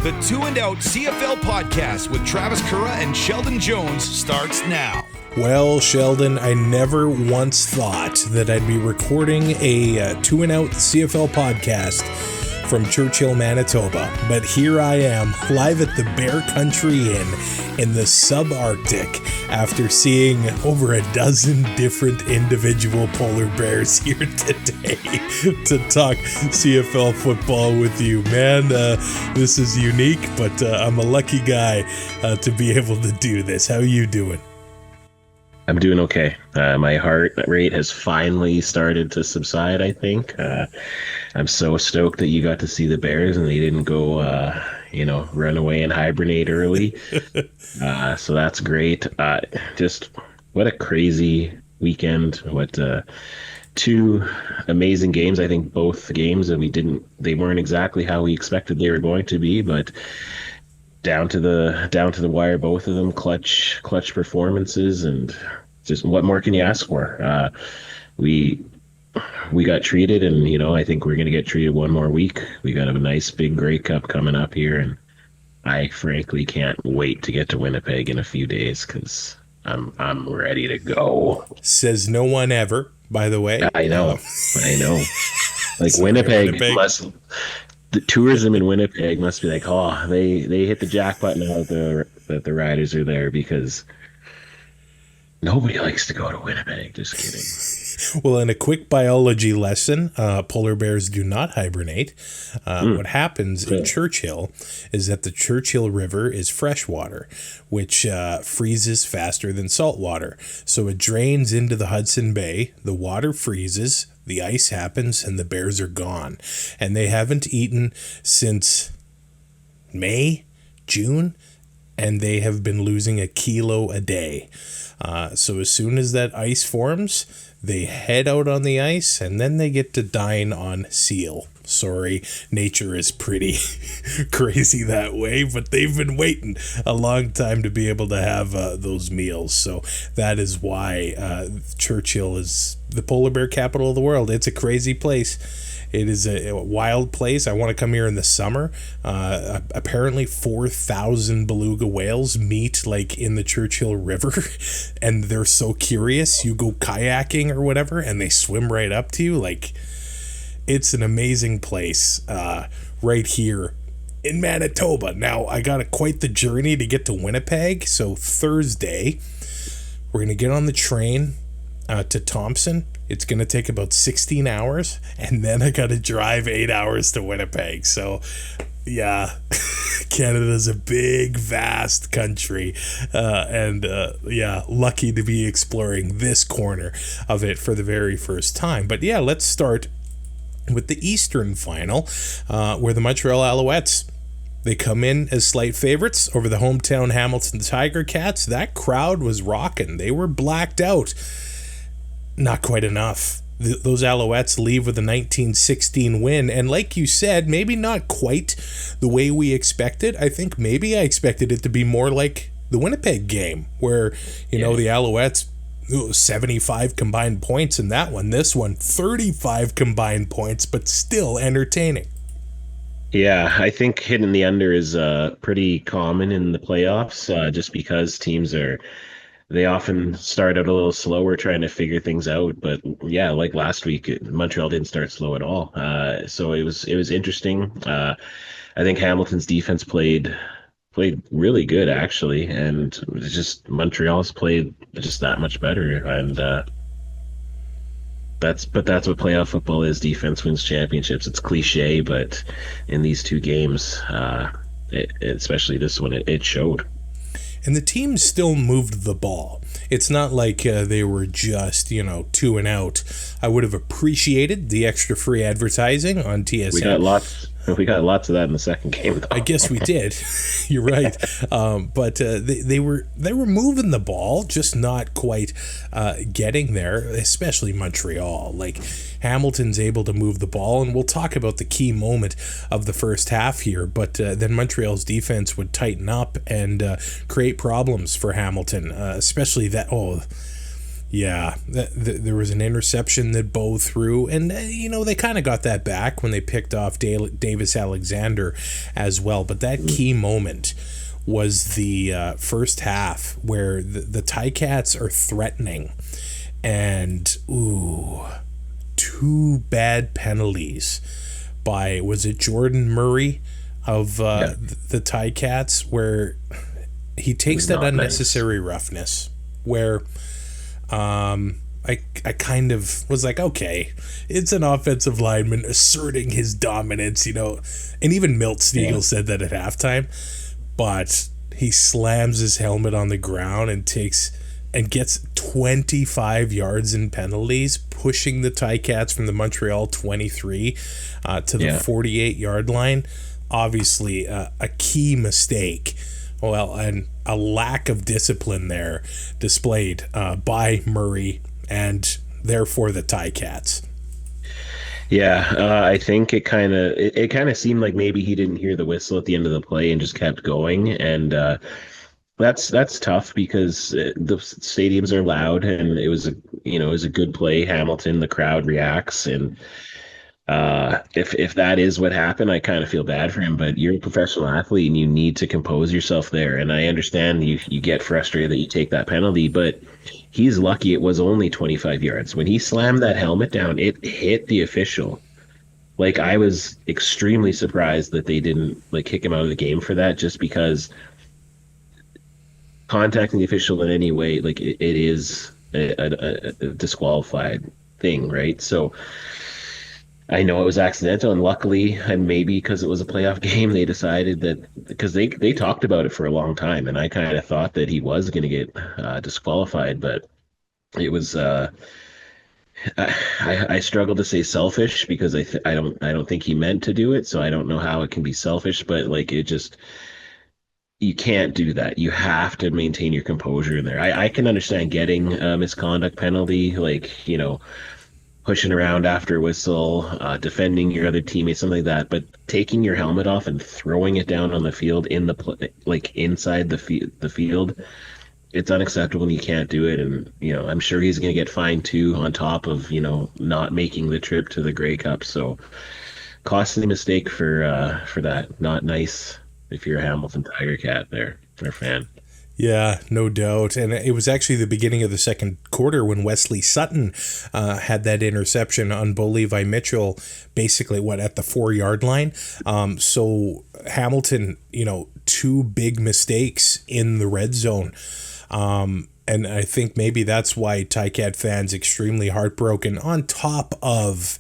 The Two and Out CFL podcast with Travis Currah and Sheldon Jones starts now. Well, Sheldon, I never once thought that I'd be recording a Two and Out CFL podcast from Churchill, Manitoba, but here I am, live at the Bear Country Inn in the subarctic after seeing over a dozen different individual polar bears here today to talk CFL football with you. Man, this is unique, but I'm a lucky guy to be able to do this. How are you doing? I'm doing okay. My heart rate has finally started to subside, I think. I'm so stoked that you got to see the Bears and they didn't go, run away and hibernate early. So that's great. Just what a crazy weekend. What two amazing games. I think both games that they weren't exactly how we expected they were going to be, but down to the wire, both of them clutch performances, and just what more can you ask for? We got treated, and I think we're going to get treated one more week. We got a nice big Grey Cup coming up here, and I frankly can't wait to get to Winnipeg in a few days because I'm ready to go. Says no one ever, by the way. I know. Like Winnipeg. The tourism in Winnipeg must be like, oh, they hit the jackpot now that the Riders are there, because nobody likes to go to Winnipeg. Just kidding. Well, in a quick biology lesson, polar bears do not hibernate. What happens in Churchill is that the Churchill River is freshwater, which freezes faster than salt water. So it drains into the Hudson Bay, the water freezes, the ice happens, and the bears are gone. And they haven't eaten since May, June, and they have been losing 1 kilo a day. So as soon as that ice forms, they head out on the ice, and then they get to dine on seal. Sorry, nature is pretty crazy that way, but they've been waiting a long time to be able to have those meals. So that is why Churchill is the polar bear capital of the world. It's a crazy place. It is a wild place. I want to come here in the summer. Apparently 4,000 beluga whales meet in the Churchill River, and they're so curious. You go kayaking or whatever, and they swim right up to you. It's an amazing place right here in Manitoba. Now, I got quite the journey to get to Winnipeg. So Thursday, we're going to get on the train to Thompson. It's going to take about 16 hours, and then I got to drive 8 hours to Winnipeg. So, yeah, Canada's a big, vast country, lucky to be exploring this corner of it for the very first time. But yeah, let's start with the Eastern final, where the Montreal Alouettes, they come in as slight favorites over the hometown Hamilton Tiger Cats. That crowd was rocking. They were blacked out. Not quite enough. Those Alouettes leave with a 1916 win, and like you said, maybe not quite the way we expected. I think maybe I expected it to be more like the Winnipeg game, where the Alouettes, 75 combined points in that one. This one, 35 combined points, but still entertaining. Yeah, I think hitting the under is pretty common in the playoffs, just because teams they often start out a little slower trying to figure things out. But yeah, like last week, Montreal didn't start slow at all. So it was interesting. I think Hamilton's defense played really good, actually, and it's just Montreal's played just that much better. And that's what playoff football is. Defense wins championships. It's cliche, but in these two games, especially this one, it showed. And the team still moved the ball. It's not like they were just, 2 and out. I would have appreciated the extra free advertising on TSN. We got lots of that in the second game, though. I guess we did. You're right. But they were moving the ball, just not quite getting there, especially Montreal. Hamilton's able to move the ball, and we'll talk about the key moment of the first half here, but then Montreal's defense would tighten up and create problems for Hamilton, especially that, Yeah, there was an interception that Bo threw, and they kind of got that back when they picked off Davis Alexander as well. But that key moment was the first half where the Ticats are threatening, and two bad penalties by, was it Jordan Murray of the Ticats, where he takes that unnecessary roughness, where I kind of was like, okay, it's an offensive lineman asserting his dominance, and even Milt Stegall said that at halftime, but he slams his helmet on the ground and gets 25 yards in penalties, pushing the Ticats from the Montreal 23 to the 48-yard line. Obviously, a key mistake. Well, and a lack of discipline there displayed by Murray and therefore the Ticats. Yeah, I think it kind of seemed like maybe he didn't hear the whistle at the end of the play and just kept going, and that's tough because the stadiums are loud, and it was a good play. Hamilton, the crowd reacts, and if that is what happened, I kind of feel bad for him, but you're a professional athlete and you need to compose yourself there. And I understand you get frustrated that you take that penalty, but he's lucky it was only 25 yards. When he slammed that helmet down, it hit the official. Like, I was extremely surprised that they didn't kick him out of the game for that, just because contacting the official in any way, it is a disqualified thing, right? So I know it was accidental, and luckily, and maybe because it was a playoff game, they decided that, because they talked about it for a long time, and I kind of thought that he was going to get disqualified, but it was. I struggle to say selfish because I don't think he meant to do it, so I don't know how it can be selfish, but it just, you can't do that. You have to maintain your composure in there. I can understand getting a misconduct penalty, pushing around after a whistle, defending your other teammates, something like that. But taking your helmet off and throwing it down on the field inside the field, it's unacceptable, and you can't do it. And I'm sure he's going to get fined too, on top of not making the trip to the Grey Cup. So costly mistake for that. Not nice if you're a Hamilton Tiger Cat there, or fan. Yeah, no doubt. And it was actually the beginning of the second quarter when Wesley Sutton had that interception on Bo Levi Mitchell, basically, at the 4-yard line. So Hamilton, two big mistakes in the red zone. And I think maybe that's why Ticat fans extremely heartbroken, on top of,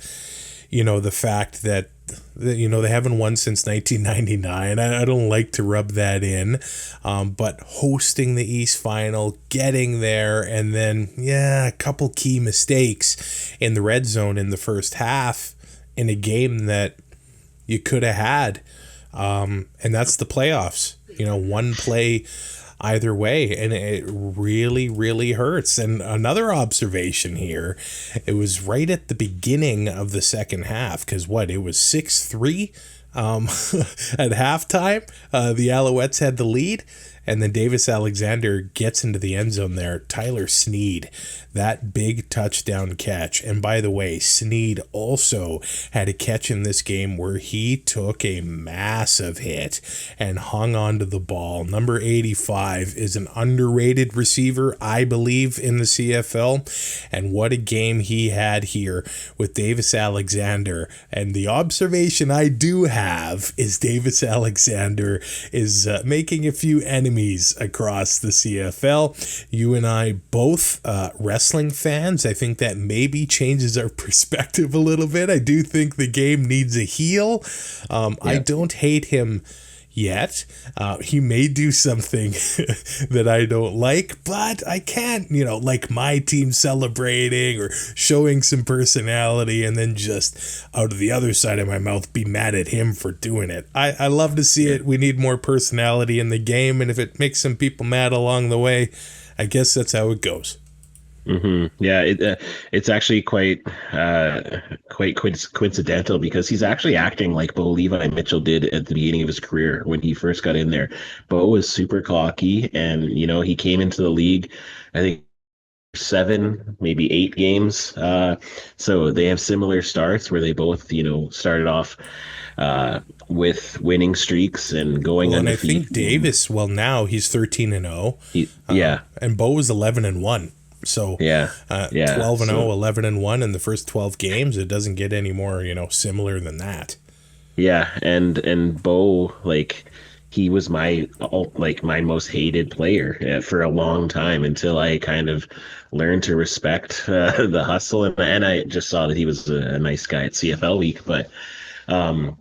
the fact that they haven't won since 1999. I don't like to rub that in, but hosting the East Final, getting there, and then a couple key mistakes in the red zone in the first half in a game that you could have had, and that's the playoffs. One play either way, and it really, really hurts. And another observation here, it was right at the beginning of the second half, because it was 6-3 at halftime. The Alouettes had the lead, and then Davis Alexander gets into the end zone there. Tyler Sneed, that big touchdown catch. And by the way, Sneed also had a catch in this game where he took a massive hit and hung onto the ball. Number 85 is an underrated receiver, I believe, in the CFL. And what a game he had here with Davis Alexander. And the observation I do have is Davis Alexander is making a few enemies across the CFL. You and I both wrestling fans. I think that maybe changes our perspective a little bit. I do think the game needs a heel. I don't hate him yet. He may do something that I don't like, but I can't, like my team celebrating or showing some personality and then just out of the other side of my mouth be mad at him for doing it. I love to see it. We need more personality in the game, and if it makes some people mad along the way, I guess that's how it goes. Mm-hmm. Yeah, it's actually quite coincidental, because he's actually acting like Bo Levi Mitchell did at the beginning of his career when he first got in there. Bo was super cocky, and he came into the league, I think, 7, maybe 8 games. So they have similar starts where they both, started off with winning streaks and going Well, and I undefeated. think Davis, well, now he's 13-0. Yeah, And Bo was 11-1. So yeah, yeah. 12-0, So, 11-1 in the first 12 games. It doesn't get any more, similar than that. yeah, and Bo, like, he was my most hated player for a long time until I kind of learned to respect the hustle, and I just saw that he was a nice guy at CFL week. But um,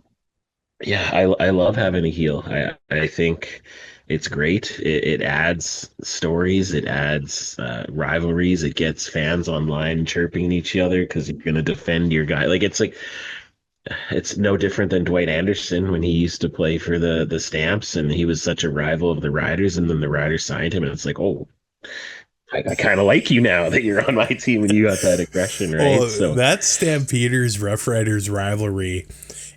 yeah, I love having a heel. I think it's great. It adds stories, it adds rivalries, it gets fans online chirping each other because you're gonna defend your guy. It's no different than Dwight Anderson when he used to play for the Stamps, and he was such a rival of the Riders, and then the Riders signed him, and it's like, oh, I kind of like you now that you're on my team and you got that aggression, right? Well, So that Stampeders Roughriders rivalry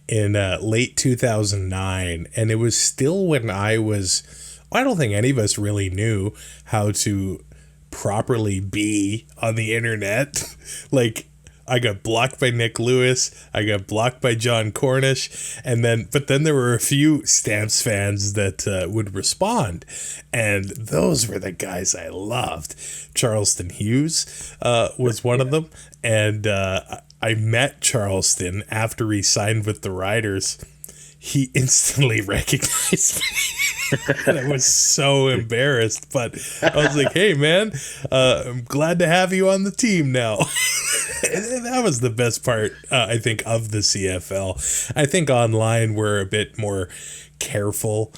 in late 2009, and it was still when I don't think any of us really knew how to properly be on the internet. Like, I got blocked by Nick Lewis. I got blocked by John Cornish. But then there were a few Stamps fans that would respond. And those were the guys I loved. Charleston Hughes was one of them. And I met Charleston after he signed with the Riders. He instantly recognized me. And I was so embarrassed, but I was like, hey, man, I'm glad to have you on the team now. And that was the best part, I think, of the CFL. I think online we're a bit more careful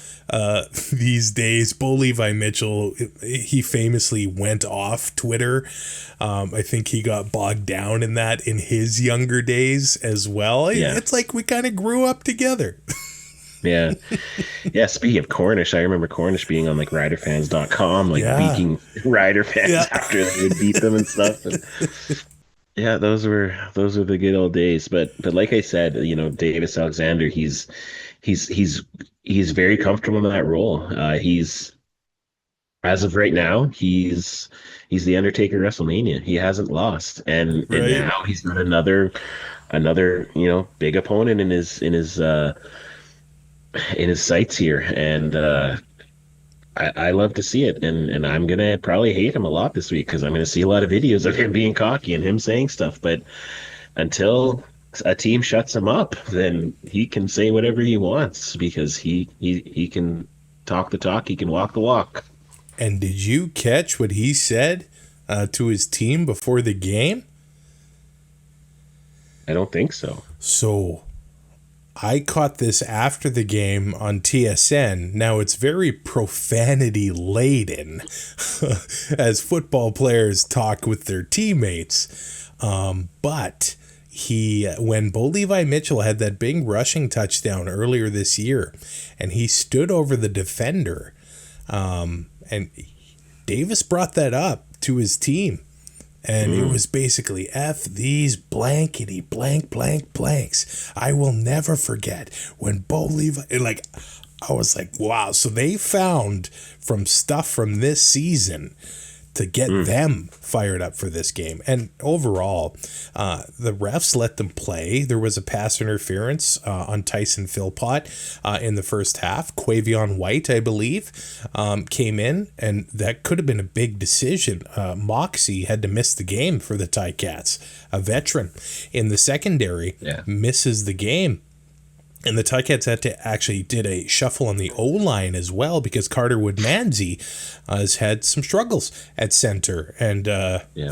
these days. Bo Levi Mitchell, he famously went off Twitter. I think he got bogged down in that in his younger days as well. Yeah. It's like we kind of grew up together. yeah. Yeah, speaking of Cornish, I remember Cornish being on like riderfans.com, like beating Rider fans after they would beat them and stuff. And yeah, those were the good old days. But like I said, Davis Alexander, he's very comfortable in that role. He's, as of right now, he's the Undertaker WrestleMania. He hasn't lost, and now he's got another big opponent in his sights here, and I love to see it, and I'm gonna probably hate him a lot this week because I'm gonna see a lot of videos of him being cocky and him saying stuff. But until a team shuts him up, then he can say whatever he wants because he can talk the talk, he can walk the walk. And did you catch what he said to his team before the game? I don't think so. So I caught this after the game on TSN. Now, it's very profanity laden as football players talk with their teammates. But when Bo Levi Mitchell had that big rushing touchdown earlier this year, and he stood over the defender, and Davis brought that up to his team. And it was basically, F these blankety blank blanks. I will never forget when Bo Levi, I was like, wow. So they found from stuff from this season to get them fired up for this game. And overall, the refs let them play. There was a pass interference on Tyson Philpott in the first half. Quavion White, I believe, came in, and that could have been a big decision. Moxie had to miss the game for the Ticats. A veteran in the secondary misses the game. And the Ticats had to actually did a shuffle on the O-line as well because Carter Woodmansey has had some struggles at center. And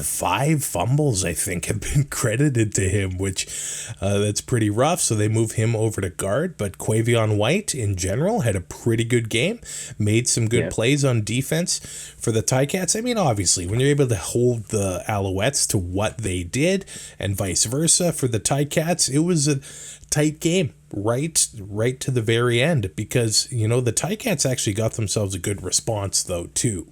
5 fumbles, I think, have been credited to him, which that's pretty rough. So they move him over to guard. But Quavion White, in general, had a pretty good game, made some good plays on defense for the Ticats. I mean, obviously, when you're able to hold the Alouettes to what they did and vice versa for the Ticats, it was a tight game right to the very end because, the Ticats actually got themselves a good response, though, too.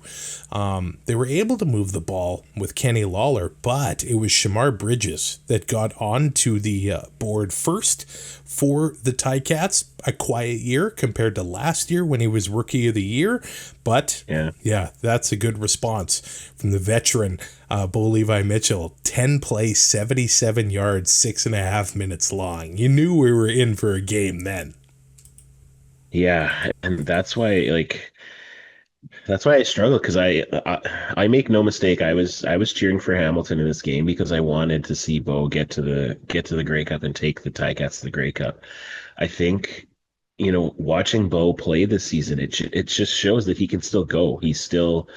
They were able to move the ball with Kenny Lawler, but it was Shamar Bridges that got onto the board first for the Ticats. a quiet year compared to last year when he was Rookie of the Year. But yeah, that's a good response from the veteran Bo Levi Mitchell. 10 plays, 77 yards, 6.5 minutes long. You knew we were in for a game then. Yeah, and that's why I struggle, because I make no mistake. I was cheering for Hamilton in this game because I wanted to see Bo get to the Grey Cup and take the Ticats to the Grey Cup. I think, watching Bo play this season, it just shows that he can still go. He's still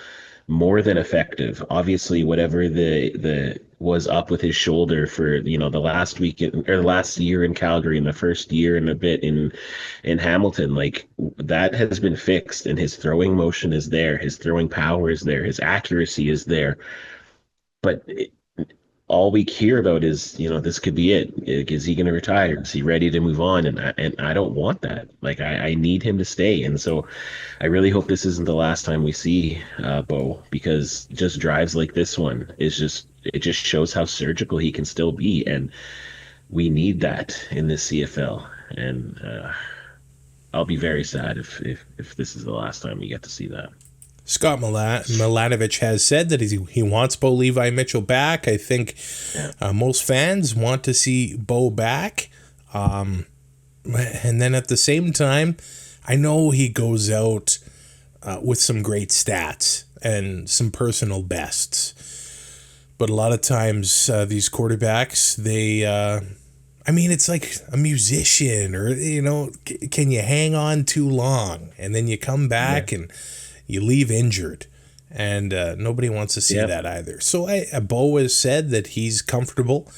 more than effective. Obviously, whatever the was up with his shoulder for the last week or the last year in Calgary and the first year and a bit in Hamilton, like, that has been fixed, and his throwing motion is there, his throwing power is there, his accuracy is there. But all we hear about is, this could be it. Is he going to retire? Is he ready to move on? And I don't want that. Like, I need him to stay. And so I really hope this isn't the last time we see Bo, because just drives like this one it just shows how surgical he can still be. And we need that in this CFL. And I'll be very sad if this is the last time we get to see that. Scott Milanovich has said that he wants Bo Levi Mitchell back. I think most fans want to see Bo back. And then at the same time, I know he goes out with some great stats and some personal bests. But a lot of times these quarterbacks, it's like a musician, or, can you hang on too long? And then you come back and you leave injured, and nobody wants to see that either. So Bo has said that he's comfortable.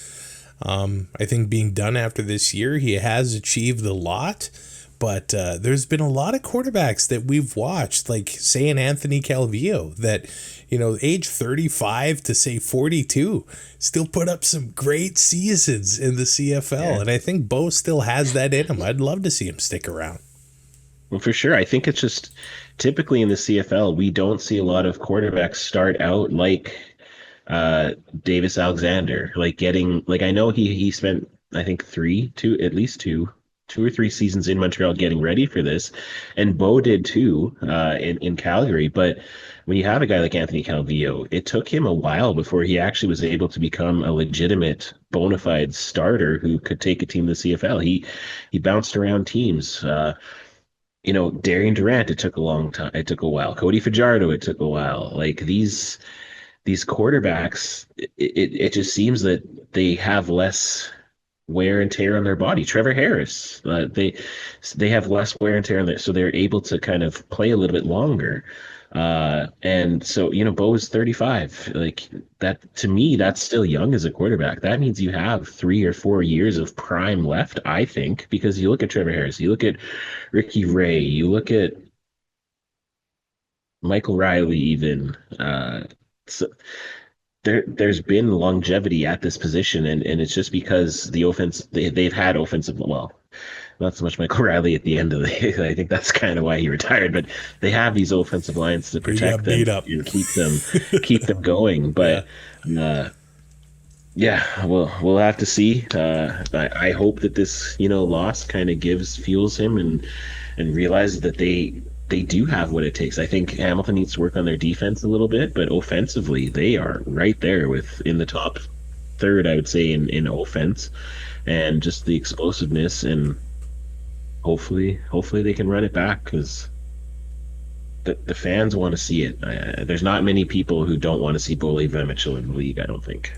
I think being done after this year, he has achieved a lot, but there's been a lot of quarterbacks that we've watched, like, say, an Anthony Calvillo, that, age 35 to, say, 42, still put up some great seasons in the CFL, and I think Bo still has that in him. I'd love to see him stick around. Well, for sure. I think it's just typically in the CFL, we don't see a lot of quarterbacks start out like Davis Alexander, I know he spent, I think, at least two or three seasons in Montreal getting ready for this, and Bo did too in Calgary. But when you have a guy like Anthony Calvillo, it took him a while before he actually was able to become a legitimate, bona fide starter who could take a team to the CFL. He bounced around teams. Darian Durant, it took a long time. It took a while. Cody Fajardo, it took a while. Like, these quarterbacks, it just seems that they have less wear and tear on their body. Trevor Harris, they have less wear and tear on so they're able to kind of play a little bit longer. And so, Bo is 35. Like, that, to me, that's still young as a quarterback. That means you have 3 or 4 years of prime left, I think, because you look at Trevor Harris, you look at Ricky Ray, you look at Michael Riley even. So there's been longevity at this position, and it's just because the offense, they've had offensive, not so much Michael Riley at the end of the I think that's kind of why he retired, but they have these offensive lines to protect them and keep them going. But we'll have to see. I hope that this loss kind of fuels him and realizes that they do have what it takes. I think Hamilton needs to work on their defense a little bit, but offensively they are right there in the top third, I would say, in offense, and just the explosiveness, and hopefully they can run it back, because the fans want to see it. There's not many people who don't want to see Bo Levi Mitchell in the league, I don't think.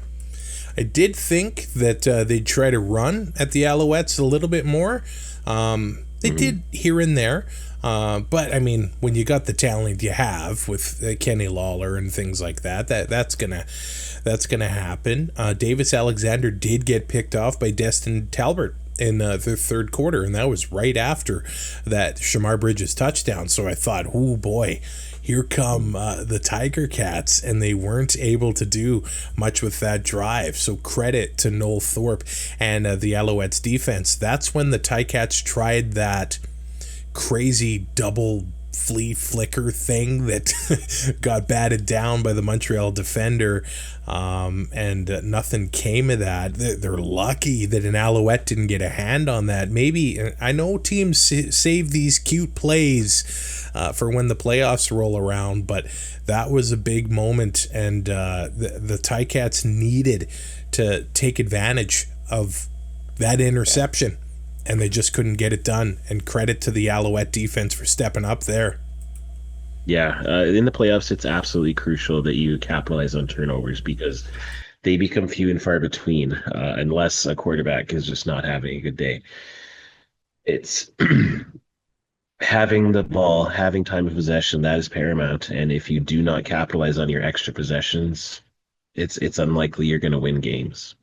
I did think that they'd try to run at the Alouettes a little bit more. They did here and there. But, when you got the talent you have with Kenny Lawler and things like that's gonna happen. Davis Alexander did get picked off by Destin Talbot in the third quarter, and that was right after that Shamar Bridges touchdown. So I thought, oh boy, here come the Tiger Cats, and they weren't able to do much with that drive. So credit to Noel Thorpe and the Alouettes defense. That's when the Ticats tried that crazy double flea flicker thing that got batted down by the Montreal defender, and nothing came of that. They're lucky that an Alouette didn't get a hand on that. Maybe, I know teams save these cute plays for when the playoffs roll around, but that was a big moment, and the Ticats needed to take advantage of that interception, and they just couldn't get it done. And credit to the Alouette defense for stepping up there. Yeah, in the playoffs, it's absolutely crucial that you capitalize on turnovers, because they become few and far between unless a quarterback is just not having a good day. It's having the ball, having time of possession, that is paramount. And if you do not capitalize on your extra possessions, it's unlikely you're going to win games.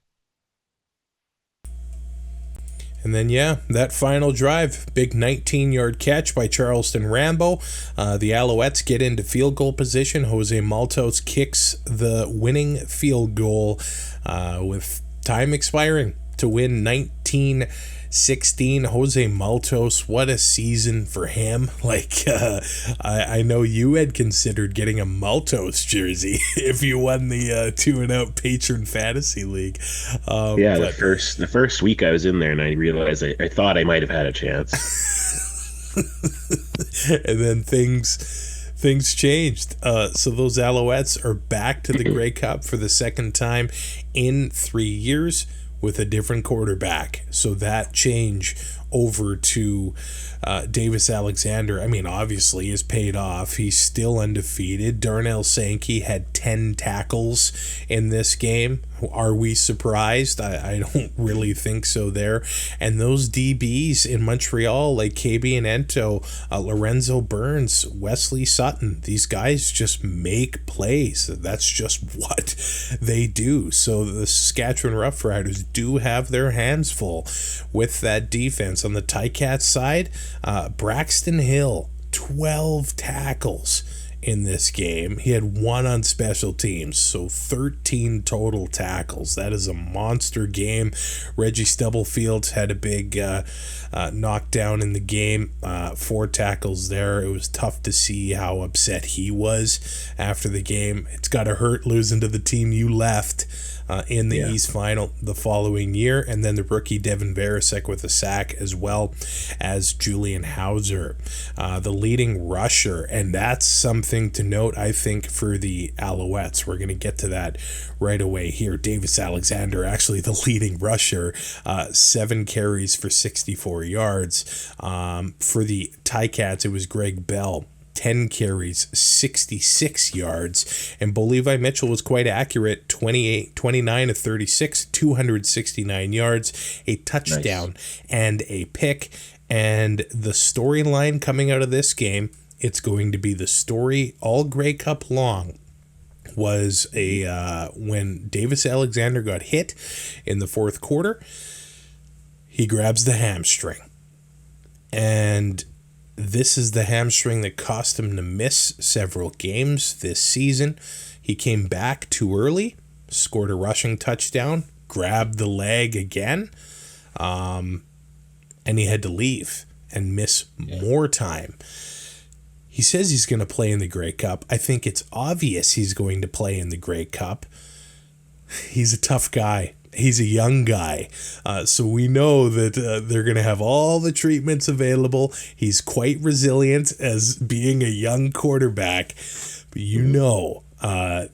And then, that final drive, big 19-yard catch by Charleston Rambo. The Alouettes get into field goal position. Jose Maltos kicks the winning field goal with time expiring to win 19-16. Jose Maltos, what a season for him. I know you had considered getting a Maltos jersey if you won the 2-0 Patron Fantasy League. The first week I was in there, and I realized I thought I might have had a chance. And then things changed. So those Alouettes are back to the Grey Cup for the second time in 3 years, with a different quarterback. So that change over to Davis Alexander, obviously is paid off. He's still undefeated. Darnell Sankey had 10 tackles in this game. Are we surprised? I don't really think so there. And those DBs in Montreal, like KB and Ento, Lorenzo Burns, Wesley Sutton, these guys just make plays. That's just what they do. So the Saskatchewan Roughriders do have their hands full with that defense. On the Ticats side, Braxton Hill, 12 tackles in this game. He had 1 on special teams, so 13 total tackles. That is a monster game. Reggie Stubblefield had a big knockdown in the game, 4 tackles there. It was tough to see how upset he was after the game. It's got to hurt losing to the team you left in the East Final the following year. And then the rookie Devin Varasek with a sack, as well as Julian Hauser, the leading rusher. And that's something to note, I think, for the Alouettes. We're going to get to that right away here. Davis Alexander, actually the leading rusher, 7 carries for 64 yards. For the Ticats, it was Greg Bell, 10 carries, 66 yards. And Bo Levi Mitchell was quite accurate, 29 of 36, 269 yards, a touchdown, and a pick. And the storyline coming out of this game, it's going to be the story all Grey Cup long, was when Davis Alexander got hit in the fourth quarter, he grabs the hamstring. And this is the hamstring that cost him to miss several games this season. He came back too early, scored a rushing touchdown, grabbed the leg again, and he had to leave and miss more time. He says he's going to play in the Grey Cup. I think it's obvious he's going to play in the Grey Cup. He's a tough guy. He's a young guy, so we know that they're going to have all the treatments available. He's quite resilient as being a young quarterback. But I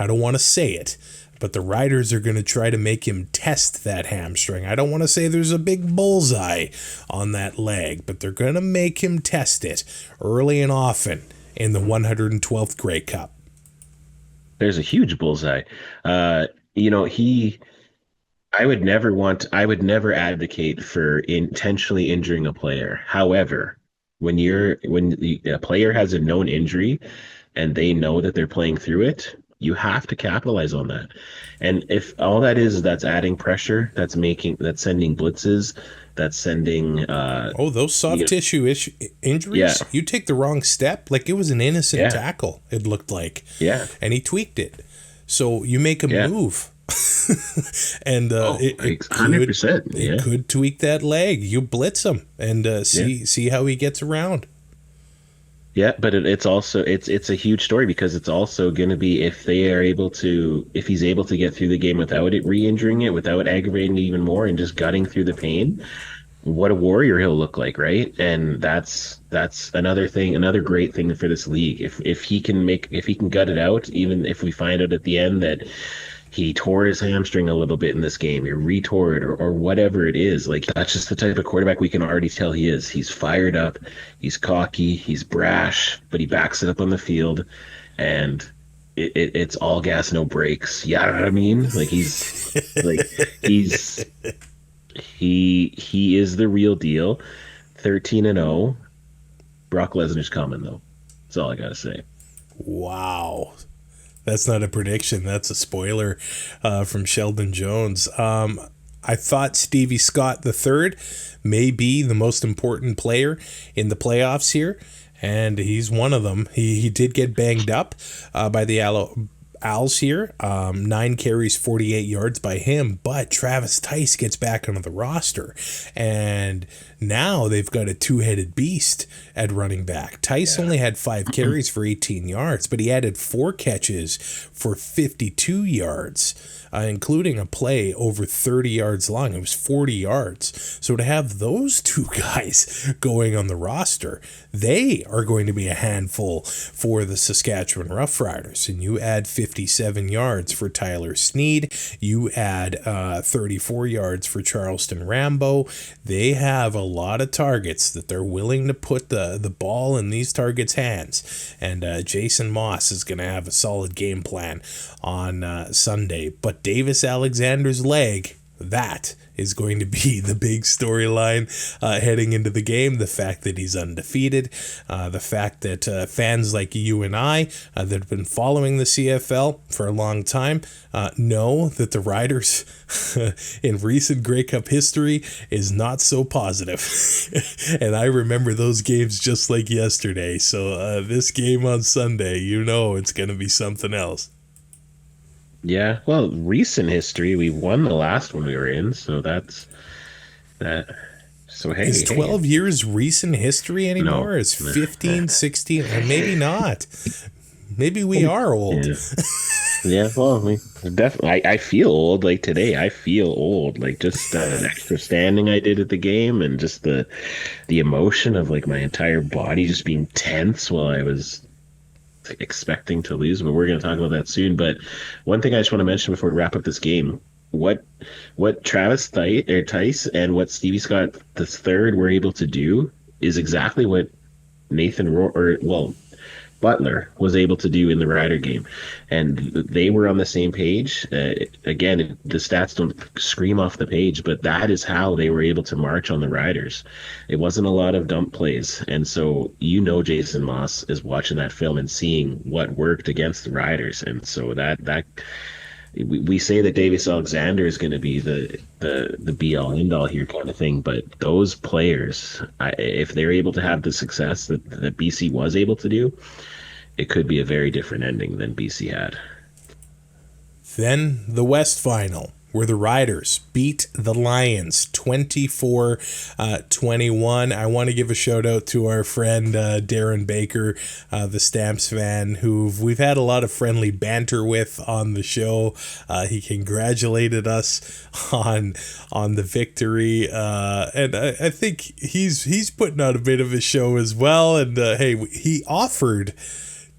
don't want to say it, but the Riders are going to try to make him test that hamstring. I don't want to say there's a big bullseye on that leg, but they're going to make him test it early and often in the 112th Grey Cup. There's a huge bullseye. I would never advocate for intentionally injuring a player. However, when a player has a known injury and they know that they're playing through it, you have to capitalize on that. And if all that is that's adding pressure, that's sending blitzes, that's sending those soft tissue injuries. You take the wrong step, like it was an innocent tackle, it looked like. And he tweaked it. So you make a move. And it 100%. Could tweak that leg. You blitz him and see how he gets around. Yeah, but it's also it's a huge story because it's also going to be if he's able to get through the game without it re-injuring it, without aggravating it even more, and just gutting through the pain. What a warrior he'll look like, right? And that's another thing, another great thing for this league. If he can gut it out, even if we find out at the end that he tore his hamstring a little bit in this game, he retore it, or whatever it is, like that's just the type of quarterback we can already tell he is. He's fired up, he's cocky, he's brash, but he backs it up on the field, and it's all gas, no brakes. You know what I mean? Like he's he is the real deal. 13-0. Brock Lesnar's coming though. That's all I gotta say. Wow. That's not a prediction. That's a spoiler from Sheldon Jones. I thought Stevie Scott III may be the most important player in the playoffs here, and he's one of them. He did get banged up by the Owls here. 9 carries, 48 yards by him, but Travis Tice gets back onto the roster, and now they've got a two-headed beast at running back. Tice only had 5 carries for 18 yards, but he added 4 catches for 52 yards, including a play over 30 yards long. It was 40 yards. So to have those two guys going on the roster, they are going to be a handful for the Saskatchewan Roughriders. And you add 57 yards for Tyler Sneed. You add 34 yards for Charleston Rambo. They have a lot of targets that they're willing to put the ball in these targets' hands. And Jason Moss is going to have a solid game plan on Sunday. But Davis Alexander's leg, that is going to be the big storyline heading into the game. The fact that he's undefeated, the fact that fans like you and I that have been following the CFL for a long time know that the Riders in recent Grey Cup history is not so positive. And I remember those games just like yesterday. So this game on Sunday, it's going to be something else. Yeah, well, recent history, we won the last one we were in, so that's that. So hey, is 12 years recent history anymore? No. Is 15, 16, and maybe not. Maybe we are old. Yeah, well, definitely. I feel old. Like today, I feel old. Like just an extra standing I did at the game, and just the emotion of like my entire body just being tense while I was expecting to lose, but we're going to talk about that soon. But one thing I just want to mention before we wrap up this game, what Travis Tice and what Stevie Scott III were able to do is exactly what Butler was able to do in the Rider game, and they were on the same page. Again, the stats don't scream off the page, but that is how they were able to march on the Riders. It wasn't a lot of dump plays, and so Jason Moss is watching that film and seeing what worked against the Riders, and so that we say that Davis Alexander is going to be the be all end all here kind of thing, but those players, if they're able to have the success that BC was able to do, it could be a very different ending than BC had. Then the West Final, where the Riders beat the Lions 24-21. I want to give a shout out to our friend Darren Baker, the Stamps fan, who we've had a lot of friendly banter with on the show. He congratulated us on the victory, and I think he's putting on a bit of a show as well. And hey, he offered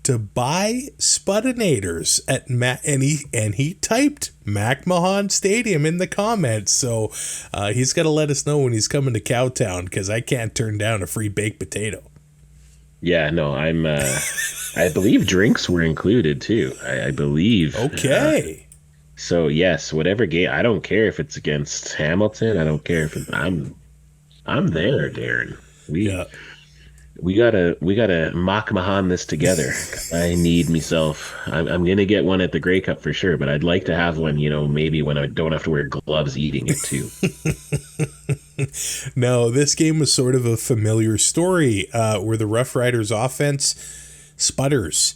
to buy Spudinators at and he typed McMahon Stadium in the comments, so he's got to let us know when he's coming to Cowtown, because I can't turn down a free baked potato. Yeah, no, I'm I believe drinks were included too. I believe. Okay. So yes, whatever game, I don't care if it's against Hamilton. I don't care if I'm there, Darren. We gotta McMahon this together. I need myself. I'm gonna get one at the Grey Cup for sure, but I'd like to have one, maybe when I don't have to wear gloves eating it too. No, this game was sort of a familiar story where the Roughriders offense sputters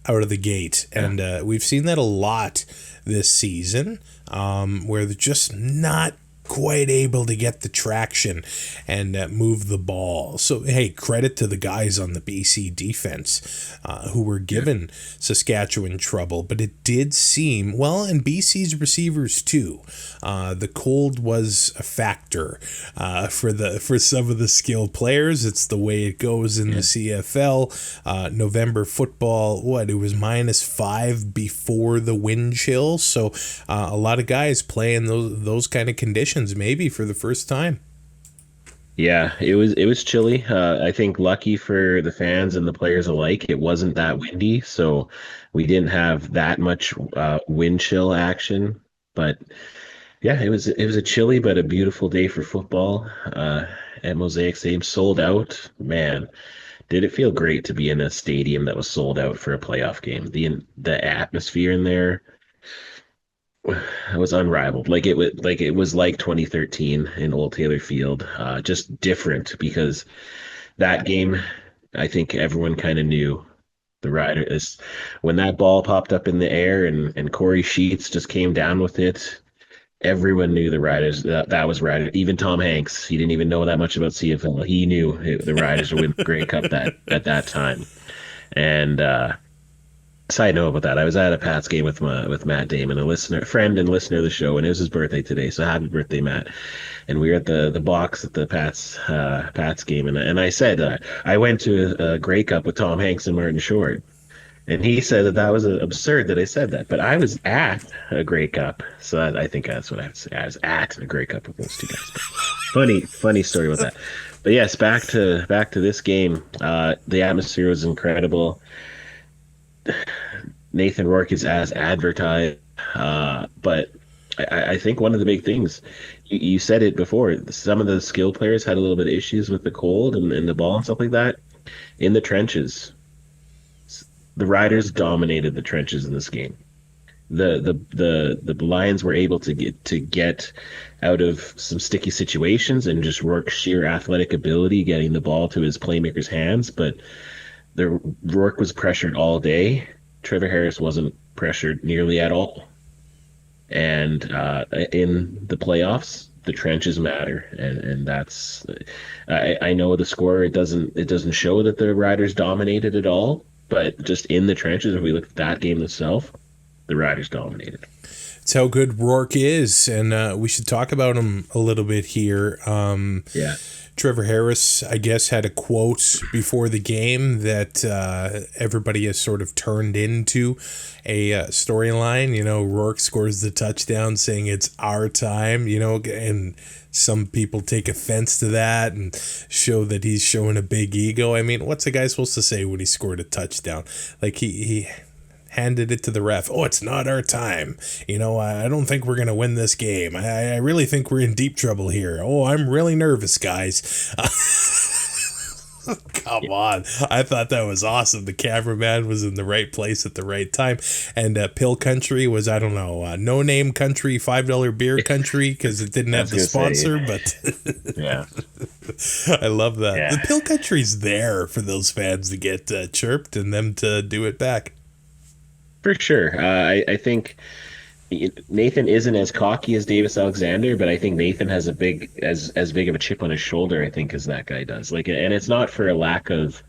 out of the gate, and we've seen that a lot this season, where they're just not quite able to get the traction and move the ball. So, hey, credit to the guys on the BC defense who were giving Saskatchewan trouble. But it did seem, well, and BC's receivers too. The cold was a factor for some of the skilled players. It's the way it goes in the CFL. November football, it was -5 before the wind chill. So a lot of guys playing those kind of conditions maybe for the first time. Yeah, it was chilly. I think lucky for the fans and the players alike, it wasn't that windy, so we didn't have that much wind chill action. But yeah, it was a chilly but a beautiful day for football. At Mosaic Stadium, sold out. Man, did it feel great to be in a stadium that was sold out for a playoff game. The atmosphere in there was unrivaled. It was like 2013 in Old Taylor Field, just different because that game, I think everyone kind of knew the Riders when that ball popped up in the air and Corey Sheets just came down with it. Everyone knew the Riders. That was Riders. Even Tom Hanks, he didn't even know that much about CFL. He knew the Riders would win the Grey Cup at that time. And side note about that, I was at a Pats game with Matt Damon, a friend and listener of the show, and it was his birthday today. So happy birthday, Matt! And we were at the box at the Pats game, and I said I went to a Grey Cup with Tom Hanks and Martin Short. And he said that was absurd that I said that, but I was at a Grey Cup, so I think that's what I have to say. I was at a Grey Cup with those two guys. Funny story about that. But yes, back to this game. The atmosphere was incredible. Nathan Rourke is as advertised, but I think one of the big things, you said it before, some of the skilled players had a little bit of issues with the cold and the ball and stuff like that. In the trenches, the Riders dominated the trenches in this game. The Lions were able to get out of some sticky situations and just Rourke's sheer athletic ability getting the ball to his playmakers' hands. But Rourke was pressured all day. Trevor Harris wasn't pressured nearly at all. And in the playoffs, the trenches matter, and that's. I know the score. It doesn't show that the Riders dominated at all. But just in the trenches, if we look at that game itself, the Riders dominated. It's how good Rourke is, and we should talk about him a little bit here. Yeah. Trevor Harris, I guess, had a quote before the game that everybody has sort of turned into a storyline. Rourke scores the touchdown saying it's our time, and some people take offense to that and show that he's showing a big ego. I mean, what's a guy supposed to say when he scored a touchdown? Like he handed it to the ref. Oh, it's not our time. I don't think we're going to win this game. I really think we're in deep trouble here. Oh, I'm really nervous, guys. Come on. I thought that was awesome. The cameraman was in the right place at the right time. And Pill Country was, I don't know, No Name Country, $5 beer country, because it didn't have the sponsor, but yeah. I love that. Yeah. The Pill Country's there for those fans to get chirped and them to do it back. For sure. I think Nathan isn't as cocky as Davis Alexander, but I think Nathan has as big of a chip on his shoulder, I think, as that guy does. And it's not for a lack of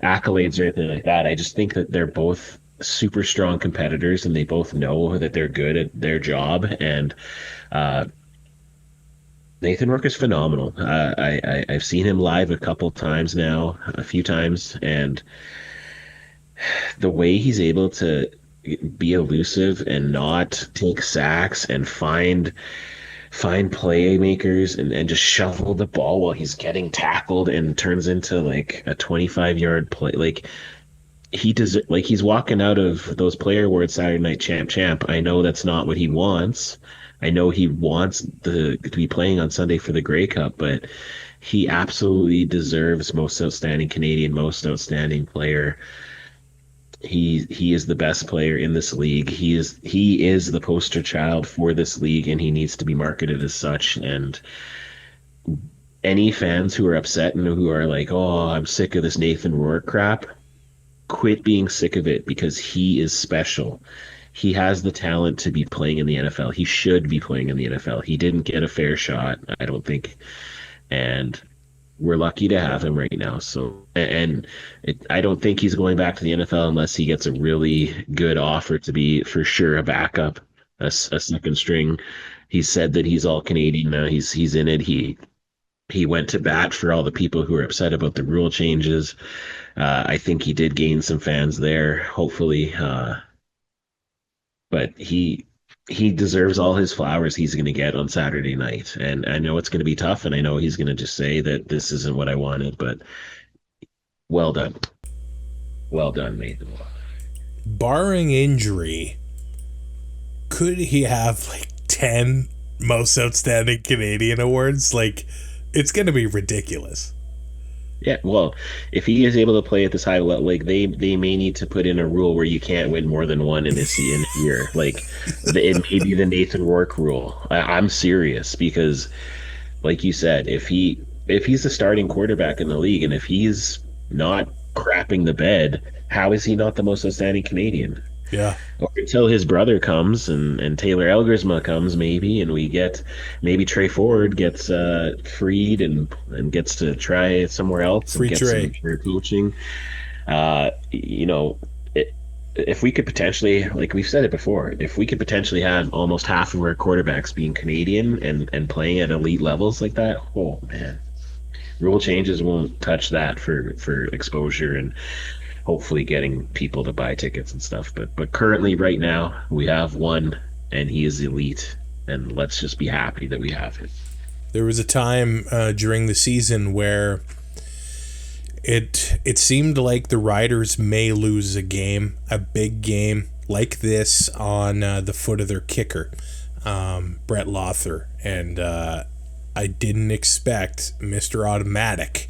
accolades or anything like that. I just think that they're both super strong competitors, and they both know that they're good at their job. And Nathan Rourke is phenomenal. I've seen him live a few times, and the way he's able to be elusive and not take sacks and find playmakers and just shovel the ball while he's getting tackled and turns into like a 25-yard play. Like he's walking out of those player awards Saturday Night Champ. I know that's not what he wants. I know he wants to be playing on Sunday for the Grey Cup, but he absolutely deserves Most Outstanding Canadian, Most Outstanding Player. He is the best player in this league. He is the poster child for this league, and he needs to be marketed as such. And any fans who are upset and who are like, "Oh, I'm sick of this Nathan Rourke crap," quit being sick of it, because he is special. he has the talent to be playing in the NFL. He should be playing in the NFL. He didn't get a fair shot, I don't think. And we're lucky to have him right now. So, and I don't think he's going back to the NFL unless he gets a really good offer to be for sure a backup, a second string. He said that he's all Canadian now. He's in it. He went to bat for all the people who are upset about the rule changes. I think he did gain some fans there, hopefully. But he deserves all his flowers he's going to get on Saturday night. And I know it's going to be tough, and I know he's going to just say that this isn't what I wanted, but well done. Well done, Nathan. Barring injury, could he have like 10 most outstanding Canadian awards? Like, it's going to be ridiculous. Yeah, well, if he is able to play at this high level, like they may need to put in a rule where you can't win more than one in this year. Like it may be the Nathan Rourke rule. I'm serious because, like you said, if he's the starting quarterback in the league and if he's not crapping the bed, how is he not the most outstanding Canadian? Yeah. Or until his brother comes and Taylor Elgersma comes maybe, and we get maybe Trey Ford gets freed and gets to try somewhere else Free and get Trey. some coaching. If we could potentially, like we've said it before, if we could potentially have almost half of our quarterbacks being Canadian and playing at elite levels like that, oh man, rule changes won't touch that for exposure and hopefully getting people to buy tickets and stuff. But currently, right now, we have one, and he is elite, and let's just be happy that we have him. There was a time during the season where it seemed like the Riders may lose a big game like this on the foot of their kicker, Brett Lothar, and I didn't expect Mr. Automatic,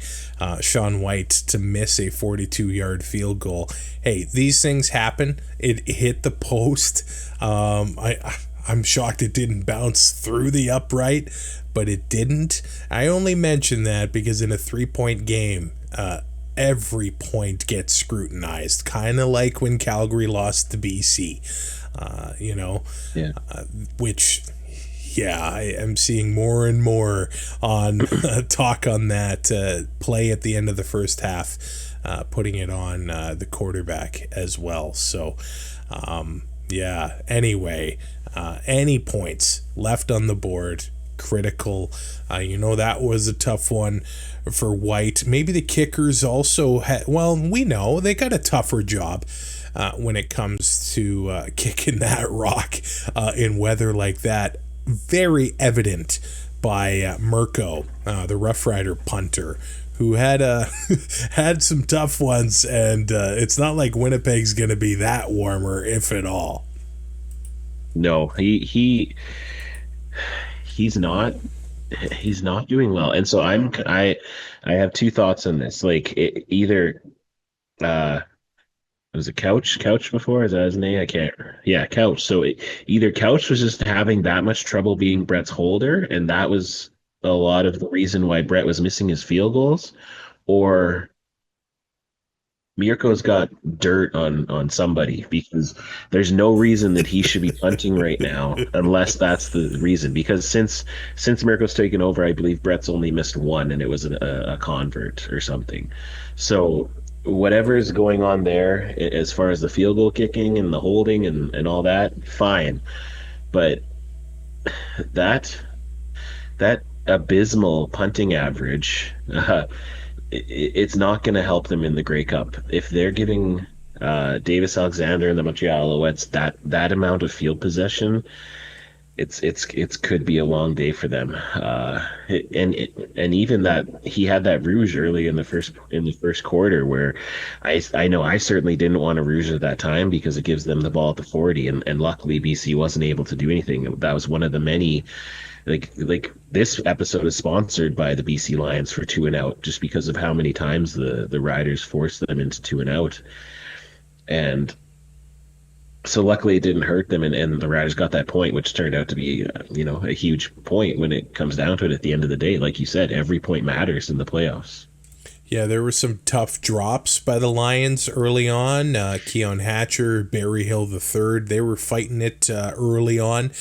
Sean White, to miss a 42-yard field goal. Hey, these things happen. It hit the post. I'm shocked it didn't bounce through the upright, but it didn't. I only mention that because in a 3-point game, every point gets scrutinized, kind of like when Calgary lost to BC, Yeah. Which... Yeah, I am seeing more and more on talk on that play at the end of the first half, putting it on the quarterback as well. So, yeah, anyway, any points left on the board, critical. That was a tough one for White. Maybe the kickers also we know they got a tougher job when it comes to kicking that rock in weather like that. Very evident by Mirko, the Rough Rider punter, who had had some tough ones, and it's not like Winnipeg's going to be that warmer, if at all. No, he's not doing well, and so I have two thoughts on this. Like either was it Couch before? Is that his name? I can't. Yeah, Couch. So either Couch was just having that much trouble being Brett's holder, and that was a lot of the reason why Brett was missing his field goals, or Mirko's got dirt on somebody, because there's no reason that he should be punting right now unless that's the reason. Because since Mirko's taken over, I believe Brett's only missed one, and it was a convert or something. So whatever is going on there as far as the field goal kicking and the holding and all that, fine. But that abysmal punting average, it's not going to help them in the Grey Cup. If they're giving Davis Alexander and the Montreal Alouettes that amount of field possession, it could be a long day for them. And even that he had that rouge early in the first quarter where I know I certainly didn't want to rouge at that time because it gives them the ball at the 40, and luckily BC wasn't able to do anything. That was one of the many. Like this episode is sponsored by the BC Lions for 2 and out, just because of how many times the Riders forced them into 2 and out. And so luckily it didn't hurt them, and the Riders got that point, which turned out to be a huge point when it comes down to it at the end of the day. Like you said, every point matters in the playoffs. Yeah, there were some tough drops by the Lions early on. Keon Hatcher, Barry Hill III, they were fighting it early on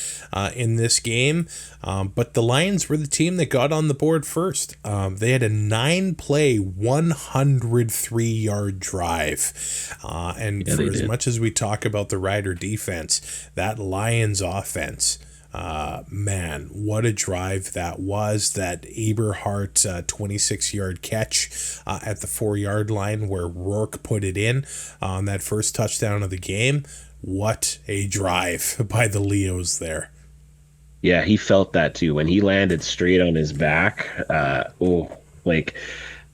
in this game. But the Lions were the team that got on the board first. They had a 9-play, 103-yard drive. And for as much as we talk about the Rider defense, that Lions offense, man, what a drive that was. That Eberhardt 26-yard catch at the 4-yard line where Rourke put it in on that first touchdown of the game. What a drive by the Leos there. Yeah, he felt that too. When he landed straight on his back,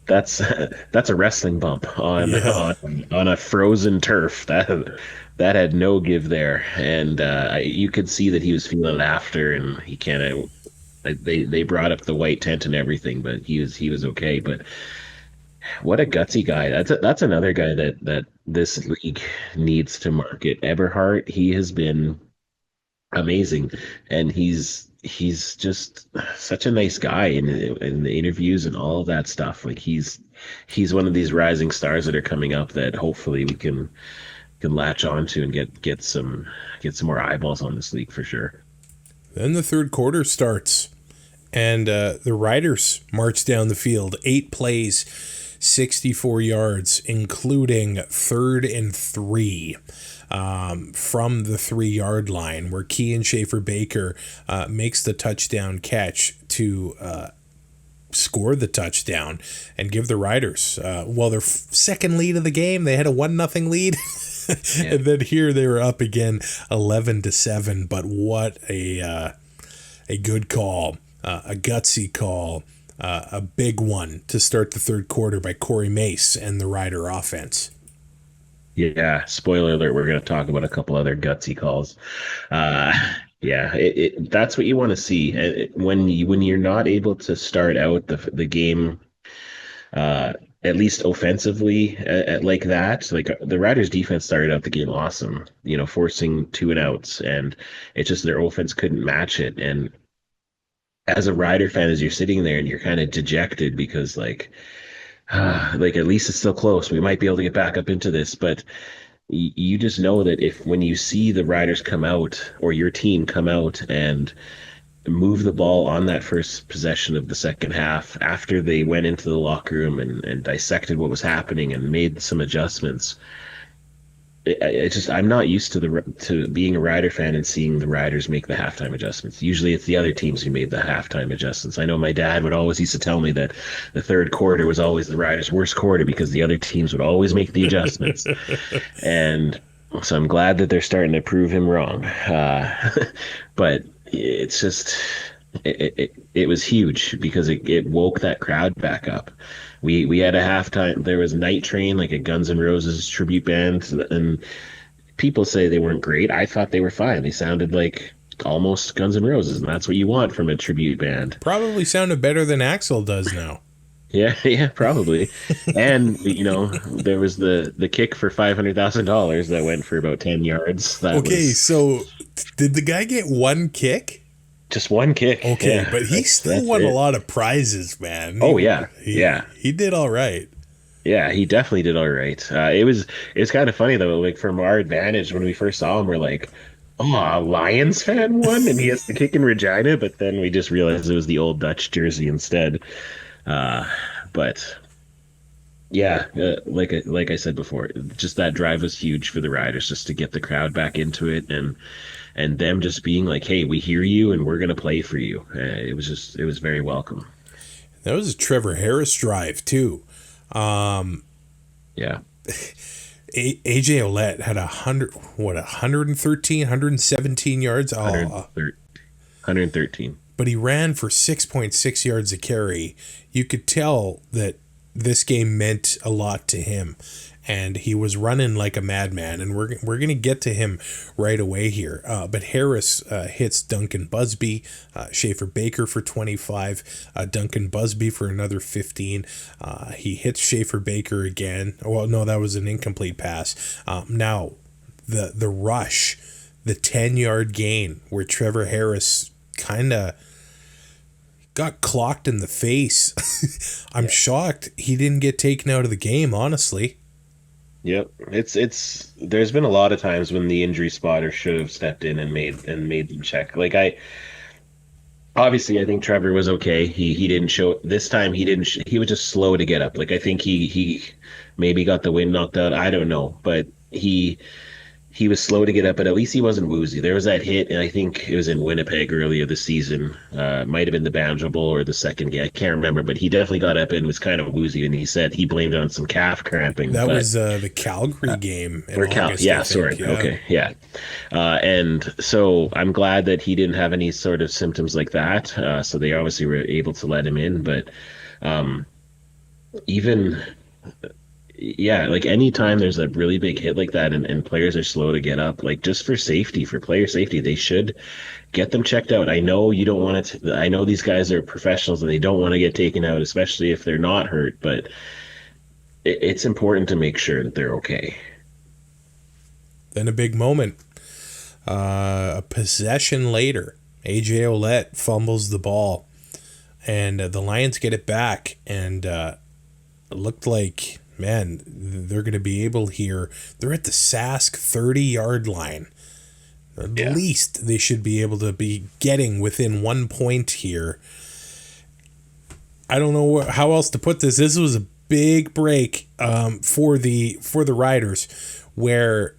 that's a wrestling bump on a frozen turf. That had no give there, and you could see that he was feeling it after, and he kind of they brought up the white tent and everything, but he was okay. But what a gutsy guy! That's another guy that this league needs to market. Eberhardt, he has been amazing, and he's just such a nice guy in the interviews and all of that stuff. Like he's one of these rising stars that are coming up that hopefully we can latch onto and get some more eyeballs on this league for sure. Then the third quarter starts, and the Riders march down the field. 8 plays, 64 yards, including 3rd and 3 from the 3-yard line, where Kean Schaefer-Baker makes the touchdown catch to score the touchdown and give the Riders their second lead of the game. They had a 1-0 lead. Yeah. And then here they were up again 11-7. But what a good call, a gutsy call, a big one to start the third quarter by Corey Mace and the Rider offense. Yeah, spoiler alert, we're going to talk about a couple other gutsy calls. That's what you want to see. When you're not able to start out the game at least offensively like that. Like the Riders defense started out the game awesome, forcing 2-and-outs, and it's just their offense couldn't match it. And as a Rider fan, as you're sitting there and you're kind of dejected because like at least it's still close. We might be able to get back up into this, but you just know that when you see the Riders come out or your team come out and move the ball on that first possession of the second half after they went into the locker room and dissected what was happening and made some adjustments. I'm not used to being a Rider fan and seeing the Riders make the halftime adjustments. Usually it's the other teams who made the halftime adjustments. I know my dad would always used to tell me that the third quarter was always the Riders' worst quarter because the other teams would always make the adjustments. And so I'm glad that they're starting to prove him wrong. But it's just it was huge because it woke that crowd back up. We had a halftime. There was Night Train, like a Guns N' Roses tribute band, and people say they weren't great. I thought they were fine. They sounded like almost Guns N' Roses, and that's what you want from a tribute band. Probably sounded better than Axl does now. Yeah, probably. And there was the kick for $500,000 that went for about 10 yards. So did the guy get one kick? Just one kick. Okay, yeah, but he still won a lot of prizes, man. He did all right. Yeah, he definitely did all right. It's kind of funny though. Like from our advantage, when we first saw him, we're like, "Oh, a Lions fan won, and he has the kick in Regina." But then we just realized it was the old Dutch jersey instead. But yeah, like I said before, just that drive was huge for the Riders, just to get the crowd back into it and them just being like, "Hey, we hear you and we're going to play for you." It was very welcome. That was a Trevor Harris drive too. Yeah. AJ Ouellette had 117 yards? 113. But he ran for 6.6 yards a carry. You could tell that this game meant a lot to him, and he was running like a madman, and we're going to get to him right away here. But Harris hits Duncan Busby, Schaefer-Baker for 25, Duncan Busby for another 15. He hits Schaefer-Baker again. Well, no, that was an incomplete pass. Now, the rush, the 10-yard gain where Trevor Harris kind of got clocked in the face. I'm shocked he didn't get taken out of the game, honestly. Yep. It's there's been a lot of times when the injury spotter should have stepped in and made them check. Like I think Trevor was okay. He didn't show this time. He didn't. He was just slow to get up. Like I think he maybe got the wind knocked out. I don't know, but he was slow to get up. But at least he wasn't woozy. There was that hit, and I think it was in Winnipeg earlier this season. Might have been the Banjo Bowl or the second game. I can't remember, but he definitely got up and was kind of woozy. And he said he blamed it on some calf cramping. That was the Calgary game. Or August, yeah, sorry. Yeah. Okay, yeah. And so I'm glad that he didn't have any sort of symptoms like that. So they obviously were able to let him in. But even, yeah, like anytime there's a really big hit like that and players are slow to get up, like just for safety, for player safety, they should get them checked out. I know you don't want to, I know these guys are professionals and they don't want to get taken out, especially if they're not hurt, but it's important to make sure that they're okay. Then a big moment. A possession later, AJ Ouellette fumbles the ball, and the Lions get it back, and it looked like, man, they're going to be able here. They're at the Sask 30-yard line. At least they should be able to be getting within 1 point here. I don't know how else to put this. This was a big break for the Riders, where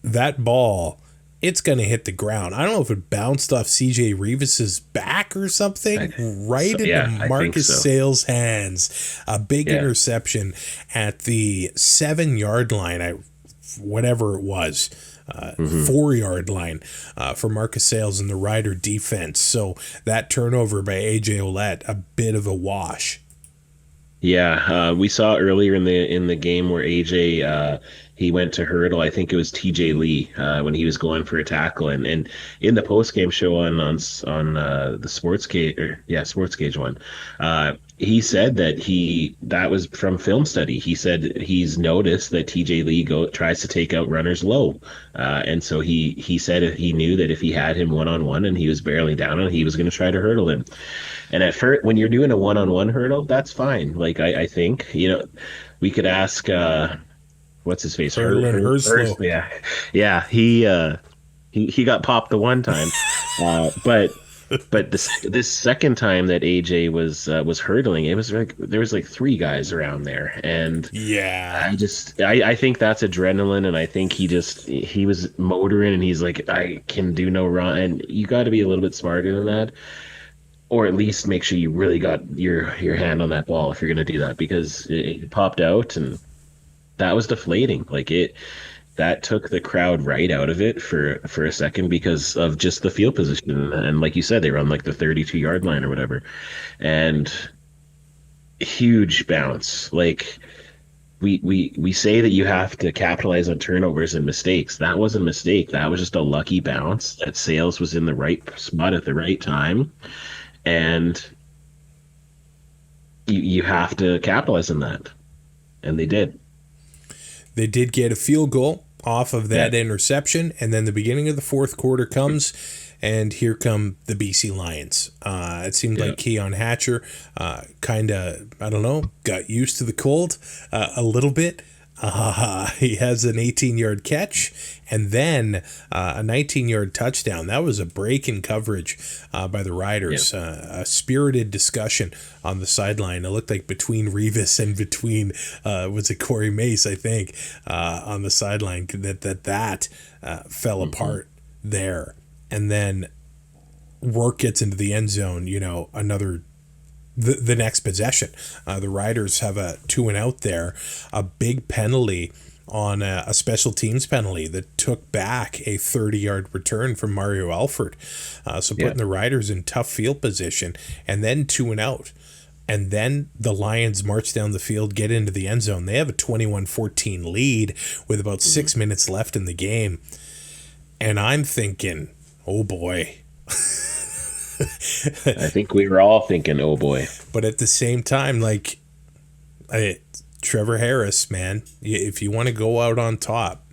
that ball, it's going to hit the ground. I don't know if it bounced off CJ Revis's back or something, into Marcus Sales' hands. A big interception at the 7-yard line, whatever it was, 4-yard line for Marcus Sales and the Rider defense. So that turnover by AJ Ouellette, a bit of a wash. Yeah, we saw earlier in the game where AJ he went to hurdle. I think it was TJ Lee when he was going for a tackle, and in the post game show on the Sports Cage one, he said that was from film study. He said he's noticed that TJ Lee tries to take out runners low, and so he said he knew that if he had him one-on-one and he was barely down on, he was going to try to hurdle him. And at first, when you're doing a one-on-one hurdle, that's fine. Like I think, we could ask what's his face, Herslow. Yeah. He got popped the one time, but this second time that AJ was hurdling, it was like there was like 3 guys around there, and I think that's adrenaline, and I think he was motoring, and he's like, I can do no wrong, and you got to be a little bit smarter than that. Or at least make sure you really got your hand on that ball if you're going to do that, because it popped out and that was deflating. Like that took the crowd right out of it for a second because of just the field position. And like you said, they were on like the 32-yard line or whatever, and huge bounce. Like we say that you have to capitalize on turnovers and mistakes. That wasn't a mistake. That was just a lucky bounce that Sales was in the right spot at the right time. And you have to capitalize on that. And they did. They did get a field goal off of that interception, and then the beginning of the fourth quarter comes, and here come the BC Lions. It seemed like Keon Hatcher kind of, I don't know, got used to the cold a little bit. He has an 18-yard catch and then a 19-yard touchdown. That was a break in coverage by the Riders. A spirited discussion on the sideline. It looked like between Revis and between, was it Corey Mace, I think, on the sideline, that fell apart there. And then Rourke gets into the end zone, another the next possession. The Riders have a 2-and-out there, a big penalty on a special teams penalty that took back a 30-yard return from Mario Alford. So putting the Riders in tough field position, and then 2-and-out. And then the Lions march down the field, get into the end zone. They have a 21-14 lead with about 6 minutes left in the game. And I'm thinking, oh boy. I think we were all thinking, oh boy. But at the same time, Trevor Harris, man, if you want to go out on top,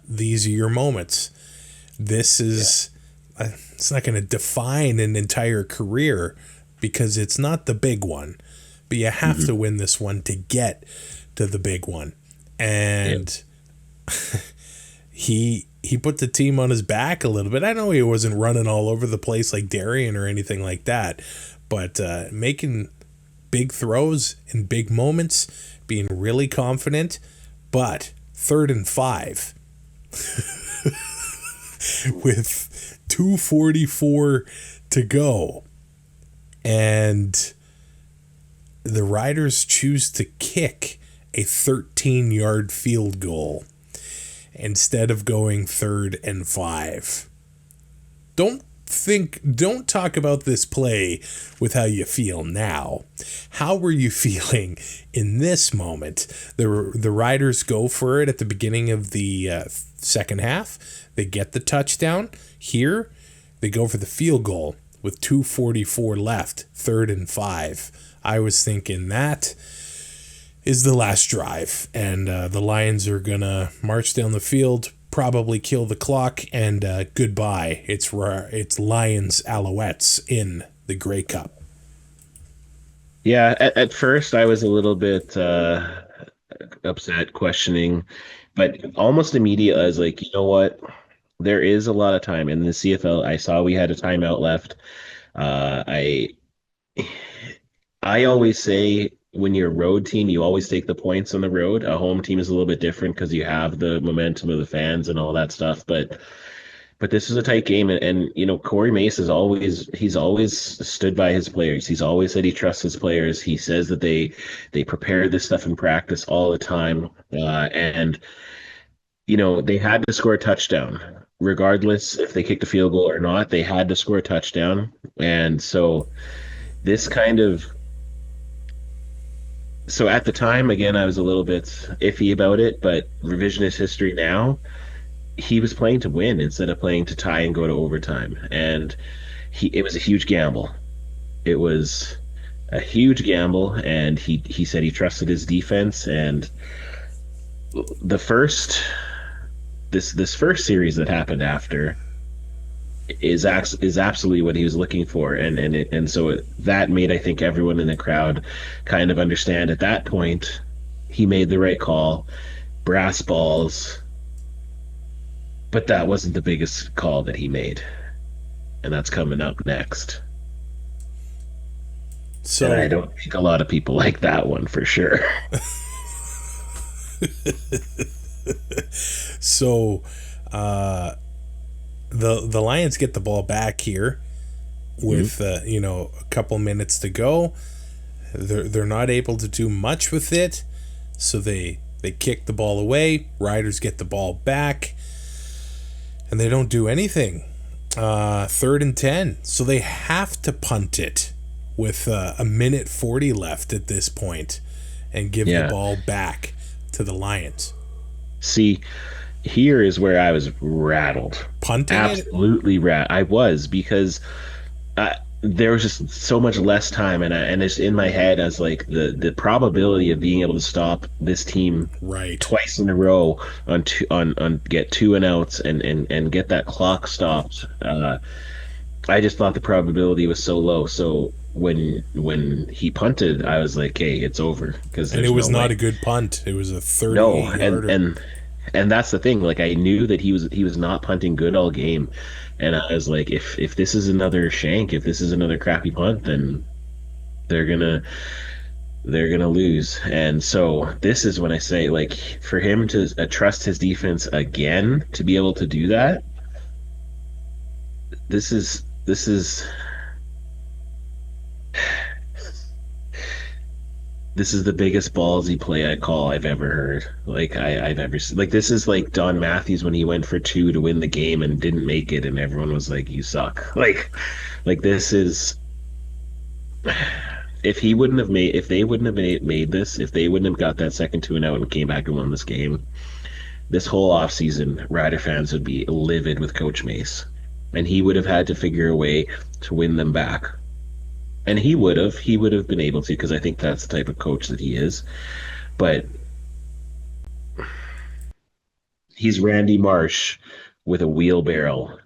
these are your moments. This is, it's not going to define an entire career, because it's not the big one, but you have to win this one to get to the big one. And he put the team on his back a little bit. I know he wasn't running all over the place like Darian or anything like that, but making big throws in big moments, being really confident. But 3rd and 5 with 2:44 to go, and the Riders choose to kick a 13-yard field goal instead of going 3rd and 5. Don't talk about this play with how you feel now. How were you feeling in this moment? The Riders go for it at the beginning of the second half. They get the touchdown. Here, they go for the field goal with 2:44 left, 3rd and 5. I was thinking that is the last drive, and the Lions are going to march down the field, probably kill the clock, and goodbye. It's Lions Alouettes in the Grey Cup. Yeah, at first I was a little bit upset, questioning, but almost immediately I was like, you know what? There is a lot of time in the CFL. I saw we had a timeout left. I always say when you're a road team, you always take the points on the road. A home team is a little bit different because you have the momentum of the fans and all that stuff. But this is a tight game, and you know, Corey Mace he's always stood by his players. He's always said he trusts his players. He says that they prepare this stuff in practice all the time, and you know, they had to score a touchdown. Regardless if they kicked a field goal or not, they had to score a touchdown. And so this kind of so at the time, again, I was a little bit iffy about it, but revisionist history now, he was playing to win instead of playing to tie and go to overtime. And it was a huge gamble. It was a huge gamble, and he said he trusted his defense. And the first this first series that happened after is absolutely what he was looking for, and so that made, I think, everyone in the crowd kind of understand at that point he made the right call. Brass balls, but that wasn't the biggest call that he made, and that's coming up next. So and I don't think a lot of people like that one for sure. So the Lions get the ball back here with a couple minutes to go. They're not able to do much with it, so they kick the ball away. Riders get the ball back, and they don't do anything. 3rd and 10, so they have to punt it with a minute 40 left at this point and give the ball back to the Lions. See, here is where I was rattled. Punting absolutely rattled. I was, because there was just so much less time, and it's in my head as like the probability of being able to stop this team twice in a row on get 2 and outs and get that clock stopped. I just thought the probability was so low. So when he punted, I was like, "Hey, it's over." And it was not a good punt. It was a 30-yarder. And that's the thing. Like, I knew that he was not punting good all game, and I was like, if this is another shank, if this is another crappy punt, then they're gonna lose. And so this is when I say, like, for him to trust his defense again, to be able to do that, this is the biggest ballsy play call I've ever heard. Like, I've ever seen. Like, this is like Don Matthews when he went for 2 to win the game and didn't make it, and everyone was like, "You suck." Like this is. If they wouldn't have made this, if they wouldn't have got that second 2 and out and came back and won this game, this whole offseason, Rider fans would be livid with Coach Mace, and he would have had to figure a way to win them back. And he would have been able to, because I think that's the type of coach that he is. But he's Randy Marsh with a wheelbarrow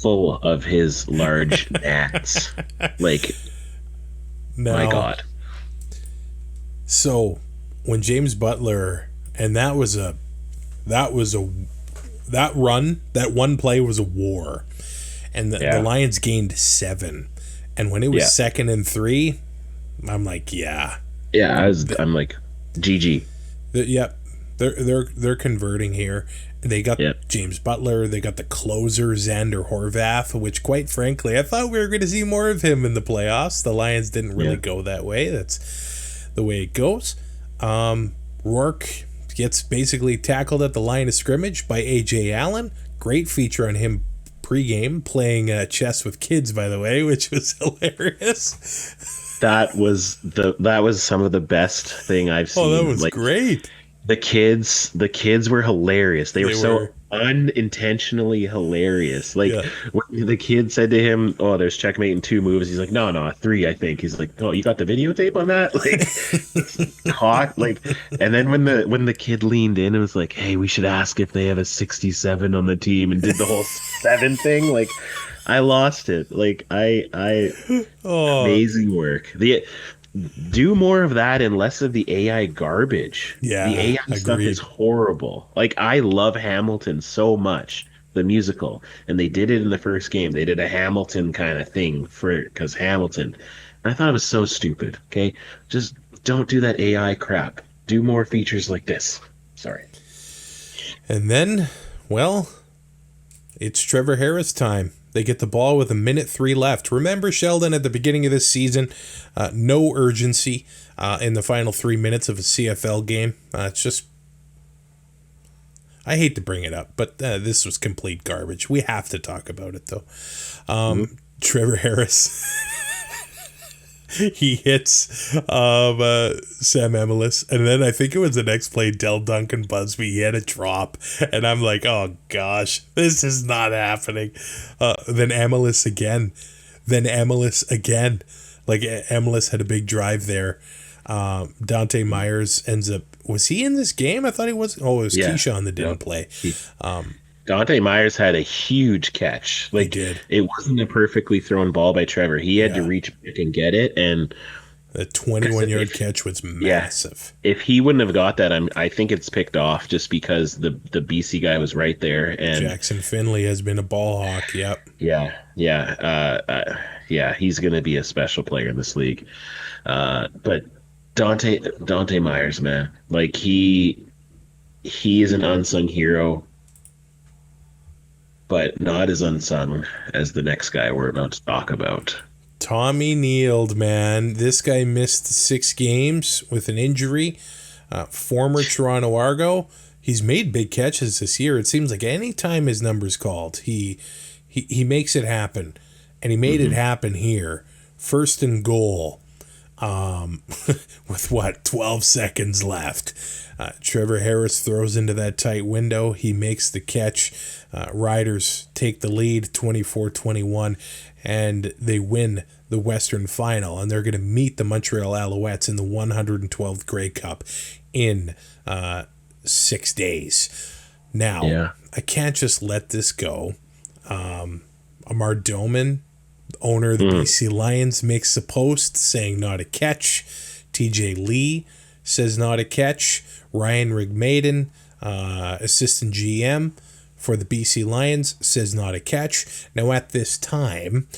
full of his large gnats. Like, my Now, God. so when James Butler, and that one play was a war, and the Lions gained 7, and when it was 2nd and 3, I'm like, I'm like, GG. Yep, they're converting here. They got James Butler. They got the closer Xander Horvath, which, quite frankly, I thought we were going to see more of him in the playoffs. The Lions didn't really go that way. That's the way it goes. Rourke gets basically tackled at the line of scrimmage by A.J. Allen. Great feature on him pregame, playing chess with kids, by the way, which was hilarious. That was some of the best thing I've seen. Oh, that was great. The kids were hilarious. They were so unintentionally hilarious. Like, when the kid said to him, "Oh, there's checkmate in 2 moves," he's like, "No, 3, I think." He's like, "Oh, you got the videotape on that?" Like, caught. Like, and then when the kid leaned in and was like, "Hey, we should ask if they have a 67 on the team," and did the whole 7 thing, like, I lost it. Like, amazing work. Do more of that and less of the AI garbage. Yeah, the AI stuff is horrible. Like, I love Hamilton so much, the musical, and they did it in the first game. They did a Hamilton kind of thing because Hamilton. And I thought it was so stupid. Okay, just don't do that AI crap. Do more features like this. Sorry. And then, well, it's Trevor Harris time. They get the ball with 1:03 left. Remember, Sheldon, at the beginning of this season, no urgency in the final 3 minutes of a CFL game. It's just, I hate to bring it up, but this was complete garbage. We have to talk about it, though. Trevor Harris. He hits Sam Emilus, and then I think it was the next play, Del Duncan Busby. He had a drop, and I'm like, oh gosh, this is not happening. Then Emilus again. Like, Emilus had a big drive there. Dante Myers ends up, was he in this game? I thought he was. Oh, it was Keyshawn that didn't play. Dante Myers had a huge catch. Like, he did. It wasn't a perfectly thrown ball by Trevor. He had to reach back and get it, and the 21-yard catch was massive. If he wouldn't have got that, I think it's picked off just because the BC guy was right there. And Jackson Finley has been a ball hawk. Yep. He's going to be a special player in this league. But Dante Myers, man, like, he is an unsung hero, but not as unsung as the next guy we're about to talk about. Tommy Neild, man. This guy missed 6 games with an injury. Former Toronto Argo. He's made big catches this year. It seems like any time his number's called, he makes it happen. And he made it happen here. 1st and goal. With 12 seconds left. Trevor Harris throws into that tight window. He makes the catch. Riders take the lead 24-21, and they win the Western Final, and they're going to meet the Montreal Alouettes in the 112th Grey Cup in 6 days. Now, I can't just let this go. Amar Doman, owner of the BC Lions, makes a post saying not a catch. TJ Lee says not a catch. Ryan Rigmaiden, assistant GM for the BC Lions, says not a catch. Now, at this time,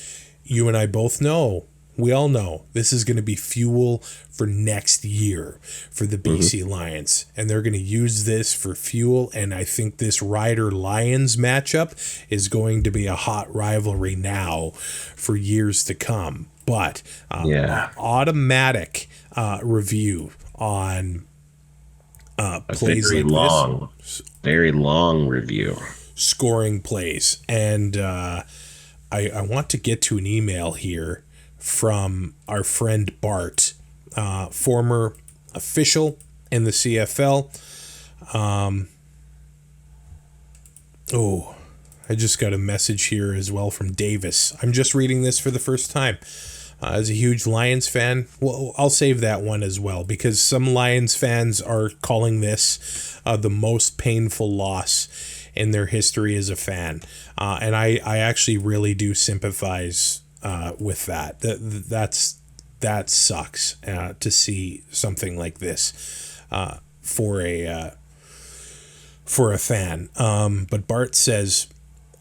you and I both know, we all know, this is going to be fuel for next year for the BC Lions. And they're going to use this for fuel. And I think this Rider-Lions matchup is going to be a hot rivalry now for years to come. But automatic review on plays very like long, very long review. Scoring plays. And I want to get to an email here from our friend Bart, former official in the CFL. I just got a message here as well from Davis. I'm just reading this for the first time. As a huge Lions fan, well, I'll save that one as well, because some Lions fans are calling this the most painful loss in their history as a fan. And I actually really do sympathize with that. That sucks to see something like this for a fan. But Bart says,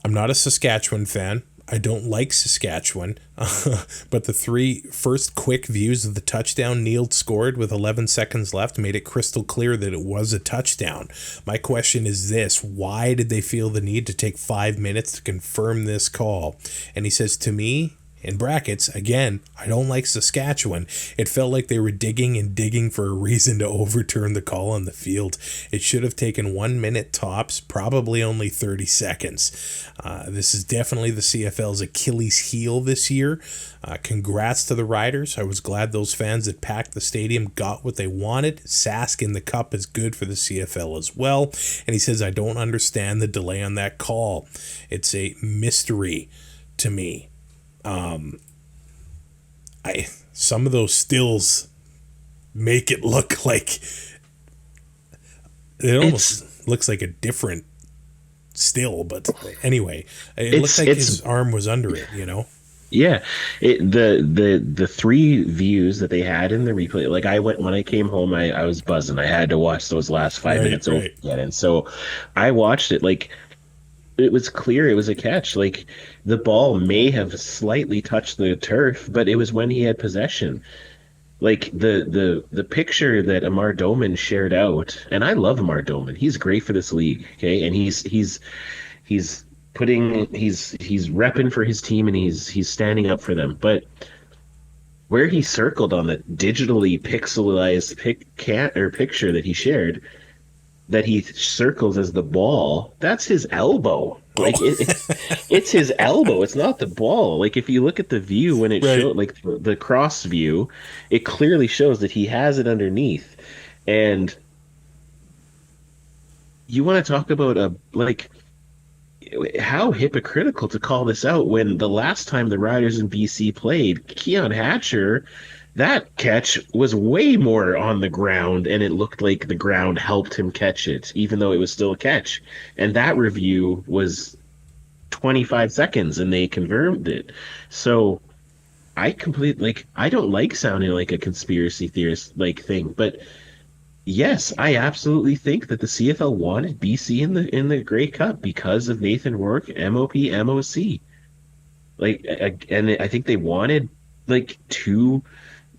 I'm not a Saskatchewan fan. I don't like Saskatchewan, but the 3 first quick views of the touchdown Neil scored with 11 seconds left made it crystal clear that it was a touchdown. My question is this: why did they feel the need to take 5 minutes to confirm this call? And he says, to me, in brackets, again, I don't like Saskatchewan. It felt like they were digging and digging for a reason to overturn the call on the field. It should have taken 1 minute tops, probably only 30 seconds. This is definitely the CFL's Achilles heel this year. Congrats to the Riders. I was glad those fans that packed the stadium got what they wanted. Sask in the Cup is good for the CFL as well. And he says, I don't understand the delay on that call. It's a mystery to me. Some of those stills make it look like it almost looks like a different still, but anyway, it looked like his arm was under it, you know? Yeah, the 3 views that they had in the replay, like when I came home, I was buzzing. I had to watch those last 5 minutes over again, and so I watched it. Like, it was clear it was a catch. Like, the ball may have slightly touched the turf, but it was when he had possession. Like, the picture that Amar Doman shared out, and I love Amar Doman. He's great for this league, okay? And he's repping for his team, and he's standing up for them. But where he circled on the digitally pixelized picture that he shared, that he circles as the ball, that's his elbow. Like, it's his elbow. It's not the ball. Like, if you look at the view when it showed, like the cross view, it clearly shows that he has it underneath. And you want to talk about how hypocritical to call this out when the last time the Riders in BC played, Keon Hatcher, that catch was way more on the ground, and it looked like the ground helped him catch it, even though it was still a catch. And that review was 25 seconds, and they confirmed it. So I don't like sounding like a conspiracy theorist thing, but yes, I absolutely think that the CFL wanted BC in the Grey Cup because of Nathan Rourke, MOP, MOC. And I think they wanted 2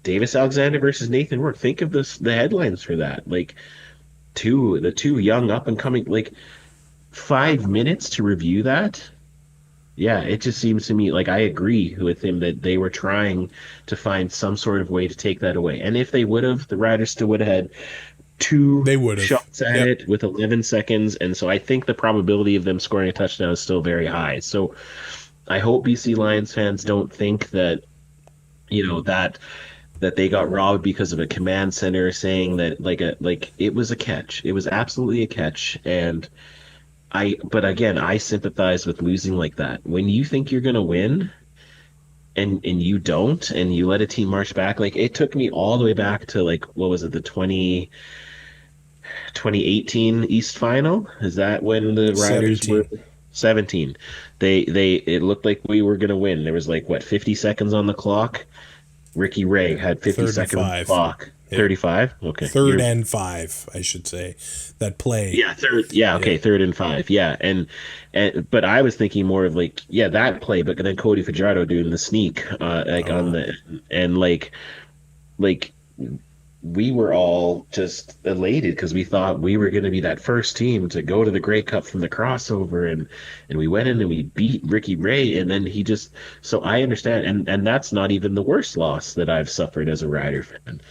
Davis Alexander versus Nathan Rourke. Think of the headlines for that. The two young up and coming, 5 minutes to review that. Yeah, it just seems to me like I agree with him that they were trying to find some sort of way to take that away. And if they would have, the Riders still would have had 2 shots at it with 11 seconds. And so I think the probability of them scoring a touchdown is still very high. So I hope BC Lions fans don't think that, that they got robbed because of a command center saying that it was a catch. It was absolutely a catch. But again, I sympathize with losing like that. When you think you're going to win and you don't, and you let a team march back, it took me all the way back to what was it, the 2018 East Final? Is that when the Riders 17. were 17? It looked like we were going to win. There was 50 seconds on the clock. Ricky Ray had 50 seconds on the clock. 35? Okay. Third and 5, I should say. That play. Yeah, third. Yeah, okay, 3rd and 5. Yeah, and but I was thinking more of that play, but then Cody Fajardo doing the sneak on the and we were all just elated because we thought we were going to be that first team to go to the Grey Cup from the crossover, and we went in and we beat Ricky Ray, and then he just. So I understand, and that's not even the worst loss that I've suffered as a Rider fan.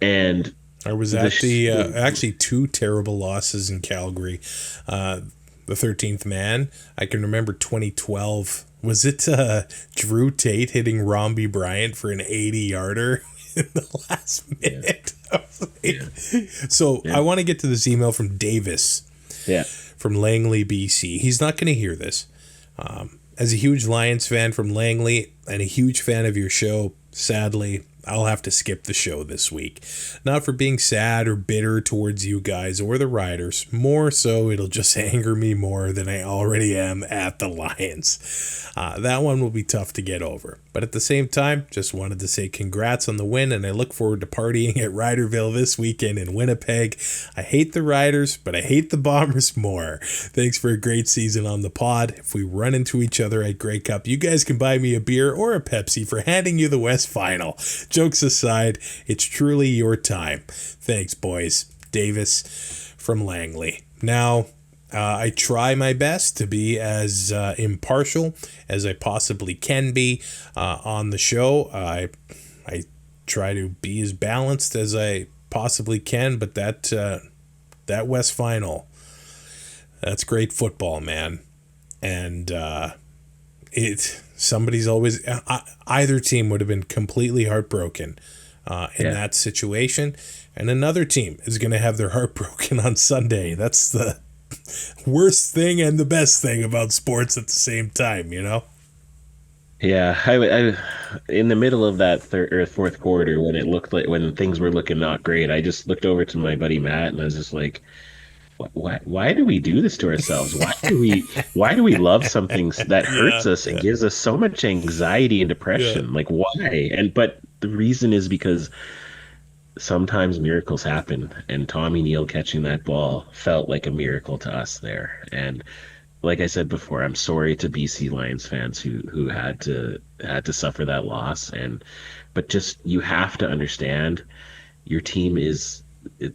And I was at actually 2 terrible losses in Calgary. The 13th man, I can remember 2012. Was it Drew Tate hitting Romby Bryant for an 80-yarder? In the last minute. So I want to get to this email from Davis from Langley, BC. He's not going to hear this. As a huge Lions fan from Langley and a huge fan of your show, sadly, I'll have to skip the show this week. Not for being sad or bitter towards you guys or the Riders. More so, it'll just anger me more than I already am at the Lions. That one will be tough to get over. But at the same time, just wanted to say congrats on the win, and I look forward to partying at Riderville this weekend in Winnipeg. I hate the Riders, but I hate the Bombers more. Thanks for a great season on the pod. If we run into each other at Grey Cup, you guys can buy me a beer or a Pepsi for handing you the West Final. Jokes aside, it's truly your time. Thanks, boys. Davis from Langley. Now, I try my best to be as impartial as I possibly can be on the show. I try to be as balanced as I possibly can, but that West Final, that's great football, man. And somebody's always, either team would have been completely heartbroken in that situation, and another team is going to have their heart broken on Sunday. That's the worst thing and the best thing about sports at the same time, you know? Yeah, I in the middle of that third or fourth quarter, when things were looking not great, I just looked over to my buddy Matt and I was just like, why do we do this to ourselves? Why do we love something that hurts us and gives us so much anxiety and depression? Like, why? But the reason is because sometimes miracles happen, and Tommy Neal catching that ball felt like a miracle to us there. And like I said before, I'm sorry to BC Lions fans who had to suffer that loss. But just, you have to understand, your team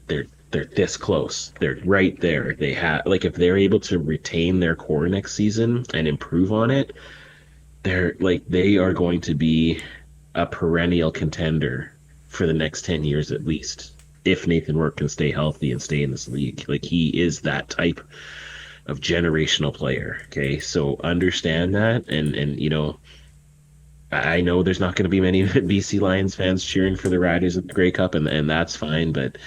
they're this close. They're right there. They have, like, if they're able to retain their core next season and improve on it, they are going to be a perennial contender for the next 10 years at least, if Nathan Rourke can stay healthy and stay in this league. Like, he is that type of generational player. Okay, so understand that, and you know, I know there's not going to be many BC Lions fans cheering for the Riders at the Grey Cup, and that's fine. But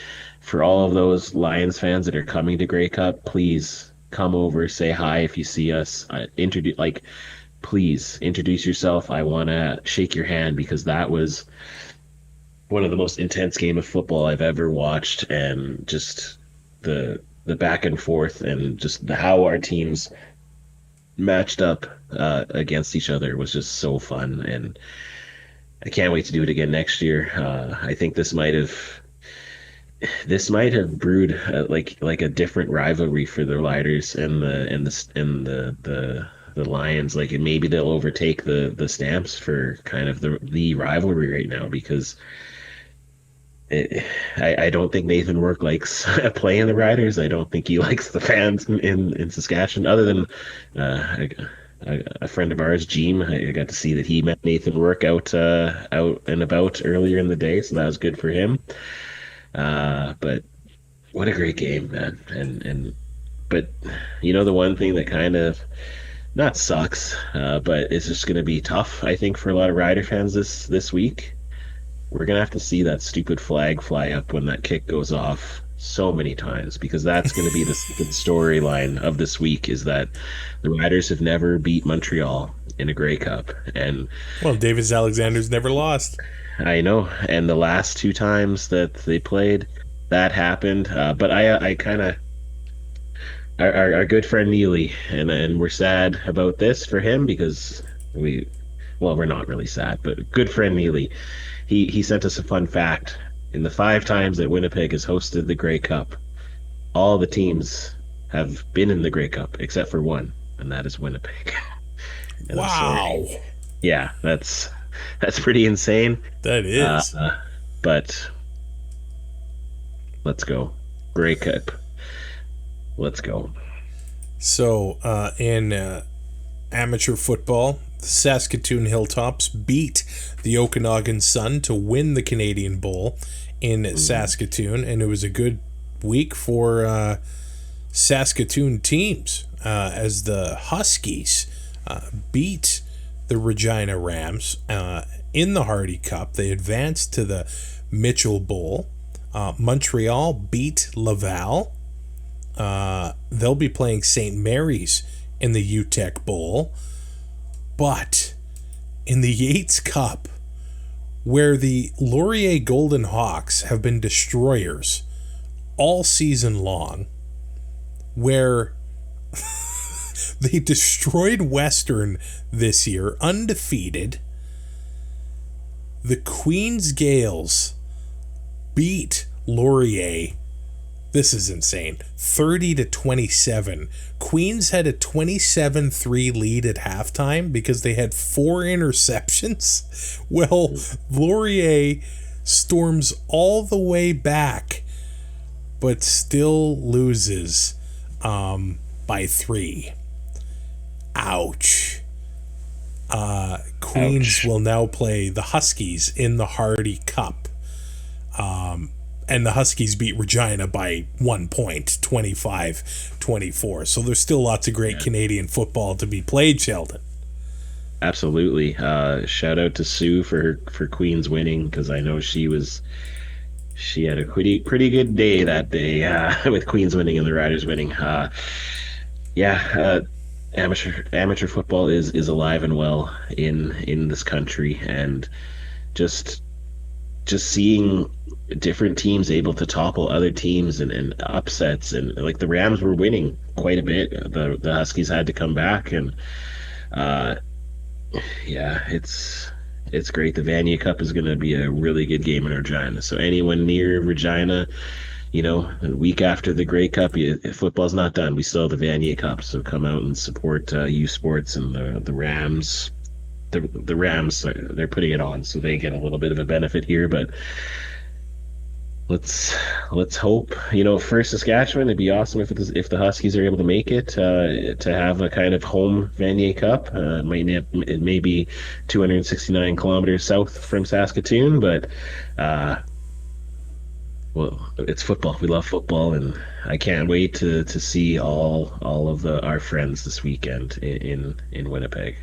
for all of those Lions fans that are coming to Grey Cup, please come over, say hi if you see us. Please introduce yourself. I want to shake your hand, because that was one of the most intense game of football I've ever watched, and just the back and forth and just how our teams matched up against each other was just so fun, and I can't wait to do it again next year. I think this might have brewed like a different rivalry for the Riders and the Lions. Like, and maybe they'll overtake the Stamps for kind of the rivalry right now, because I don't think Nathan Rourke likes playing the Riders. I don't think he likes the fans in Saskatchewan, other than a friend of ours, Jeem. I got to see that he met Nathan Rourke out and about earlier in the day, so that was good for him. But what a great game, man. But you know, the one thing that kind of not sucks, but it's just going to be tough, I think, for a lot of Rider fans this week. We're going to have to see that stupid flag fly up when that kick goes off so many times, because that's going to be the storyline of this week, is that the Riders have never beat Montreal in a Grey Cup. And well, Davis Alexander's never lost. I know. And the last two times that they played, that happened. But I kind of, our good friend Neely, and we're sad about this for him, because we're not really sad, but good friend Neely, he sent us a fun fact. In the 5 times that Winnipeg has hosted the Grey Cup, all the teams have been in the Grey Cup except for one, and that is Winnipeg. And wow. Yeah, that's pretty insane. That is. But let's go. Grey Cup. Let's go. So, in amateur football, the Saskatoon Hilltops beat the Okanagan Sun to win the Canadian Bowl in Saskatoon, and it was a good week for Saskatoon teams as the Huskies beat the Regina Rams in the Hardy Cup. They advanced to the Mitchell Bowl. Montreal beat Laval. They'll be playing St. Mary's in the UTEC Bowl. But in the Yates Cup, where the Laurier Golden Hawks have been destroyers all season long, where they destroyed Western this year, undefeated. The Queen's Gales beat Laurier. This is insane. 30-27. Queens had a 27-3 lead at halftime because they had 4 interceptions. Well, Laurier storms all the way back, but still loses by 3. Ouch. Queens will now play the Huskies in the Hardy Cup. And the Huskies beat Regina by 1 point, 25-24. So there's still lots of great Canadian football to be played, Sheldon. Absolutely. Shout out to Sue for Queens winning, because I know she had a pretty good day that day with Queens winning and the Riders winning. Amateur football is alive and well in this country, and just seeing different teams able to topple other teams and upsets, and like the Rams were winning quite a bit. The Huskies had to come back, and it's great. The Vanier Cup is going to be a really good game in Regina. So anyone near Regina, a week after the Grey Cup, football's not done. We still have the Vanier Cup, so come out and support USports and the Rams. The Rams, they're putting it on, so they get a little bit of a benefit here, but let's hope, for Saskatchewan, it'd be awesome if the Huskies are able to make it, to have a kind of home Vanier Cup. It may be 269 kilometers south from Saskatoon, but well, it's football. We love football, and I can't wait to see all of our friends this weekend in Winnipeg.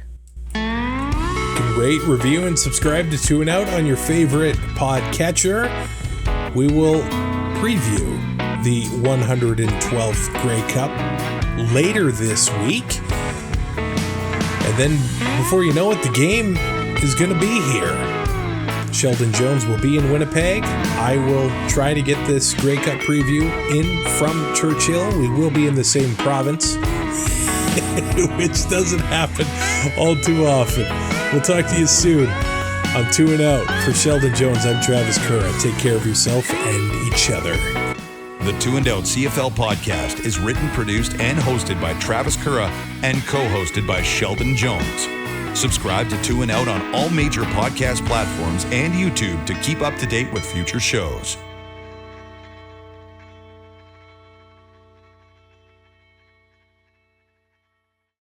Rate, review, and subscribe to Two and Out on your favorite podcatcher. We will preview the 112th Grey Cup later this week. And then, before you know it, the game is going to be here. Sheldon Jones will be in Winnipeg. I will try to get this Grey Cup preview in from Churchill. We will be in the same province, which doesn't happen all too often. We'll talk to you soon on Two and Out. For Sheldon Jones, I'm Travis Currah. Take care of yourself and each other. The Two and Out CFL podcast is written, produced, and hosted by Travis Currah and co-hosted by Sheldon Jones. Subscribe to Two and Out on all major podcast platforms and YouTube to keep up to date with future shows.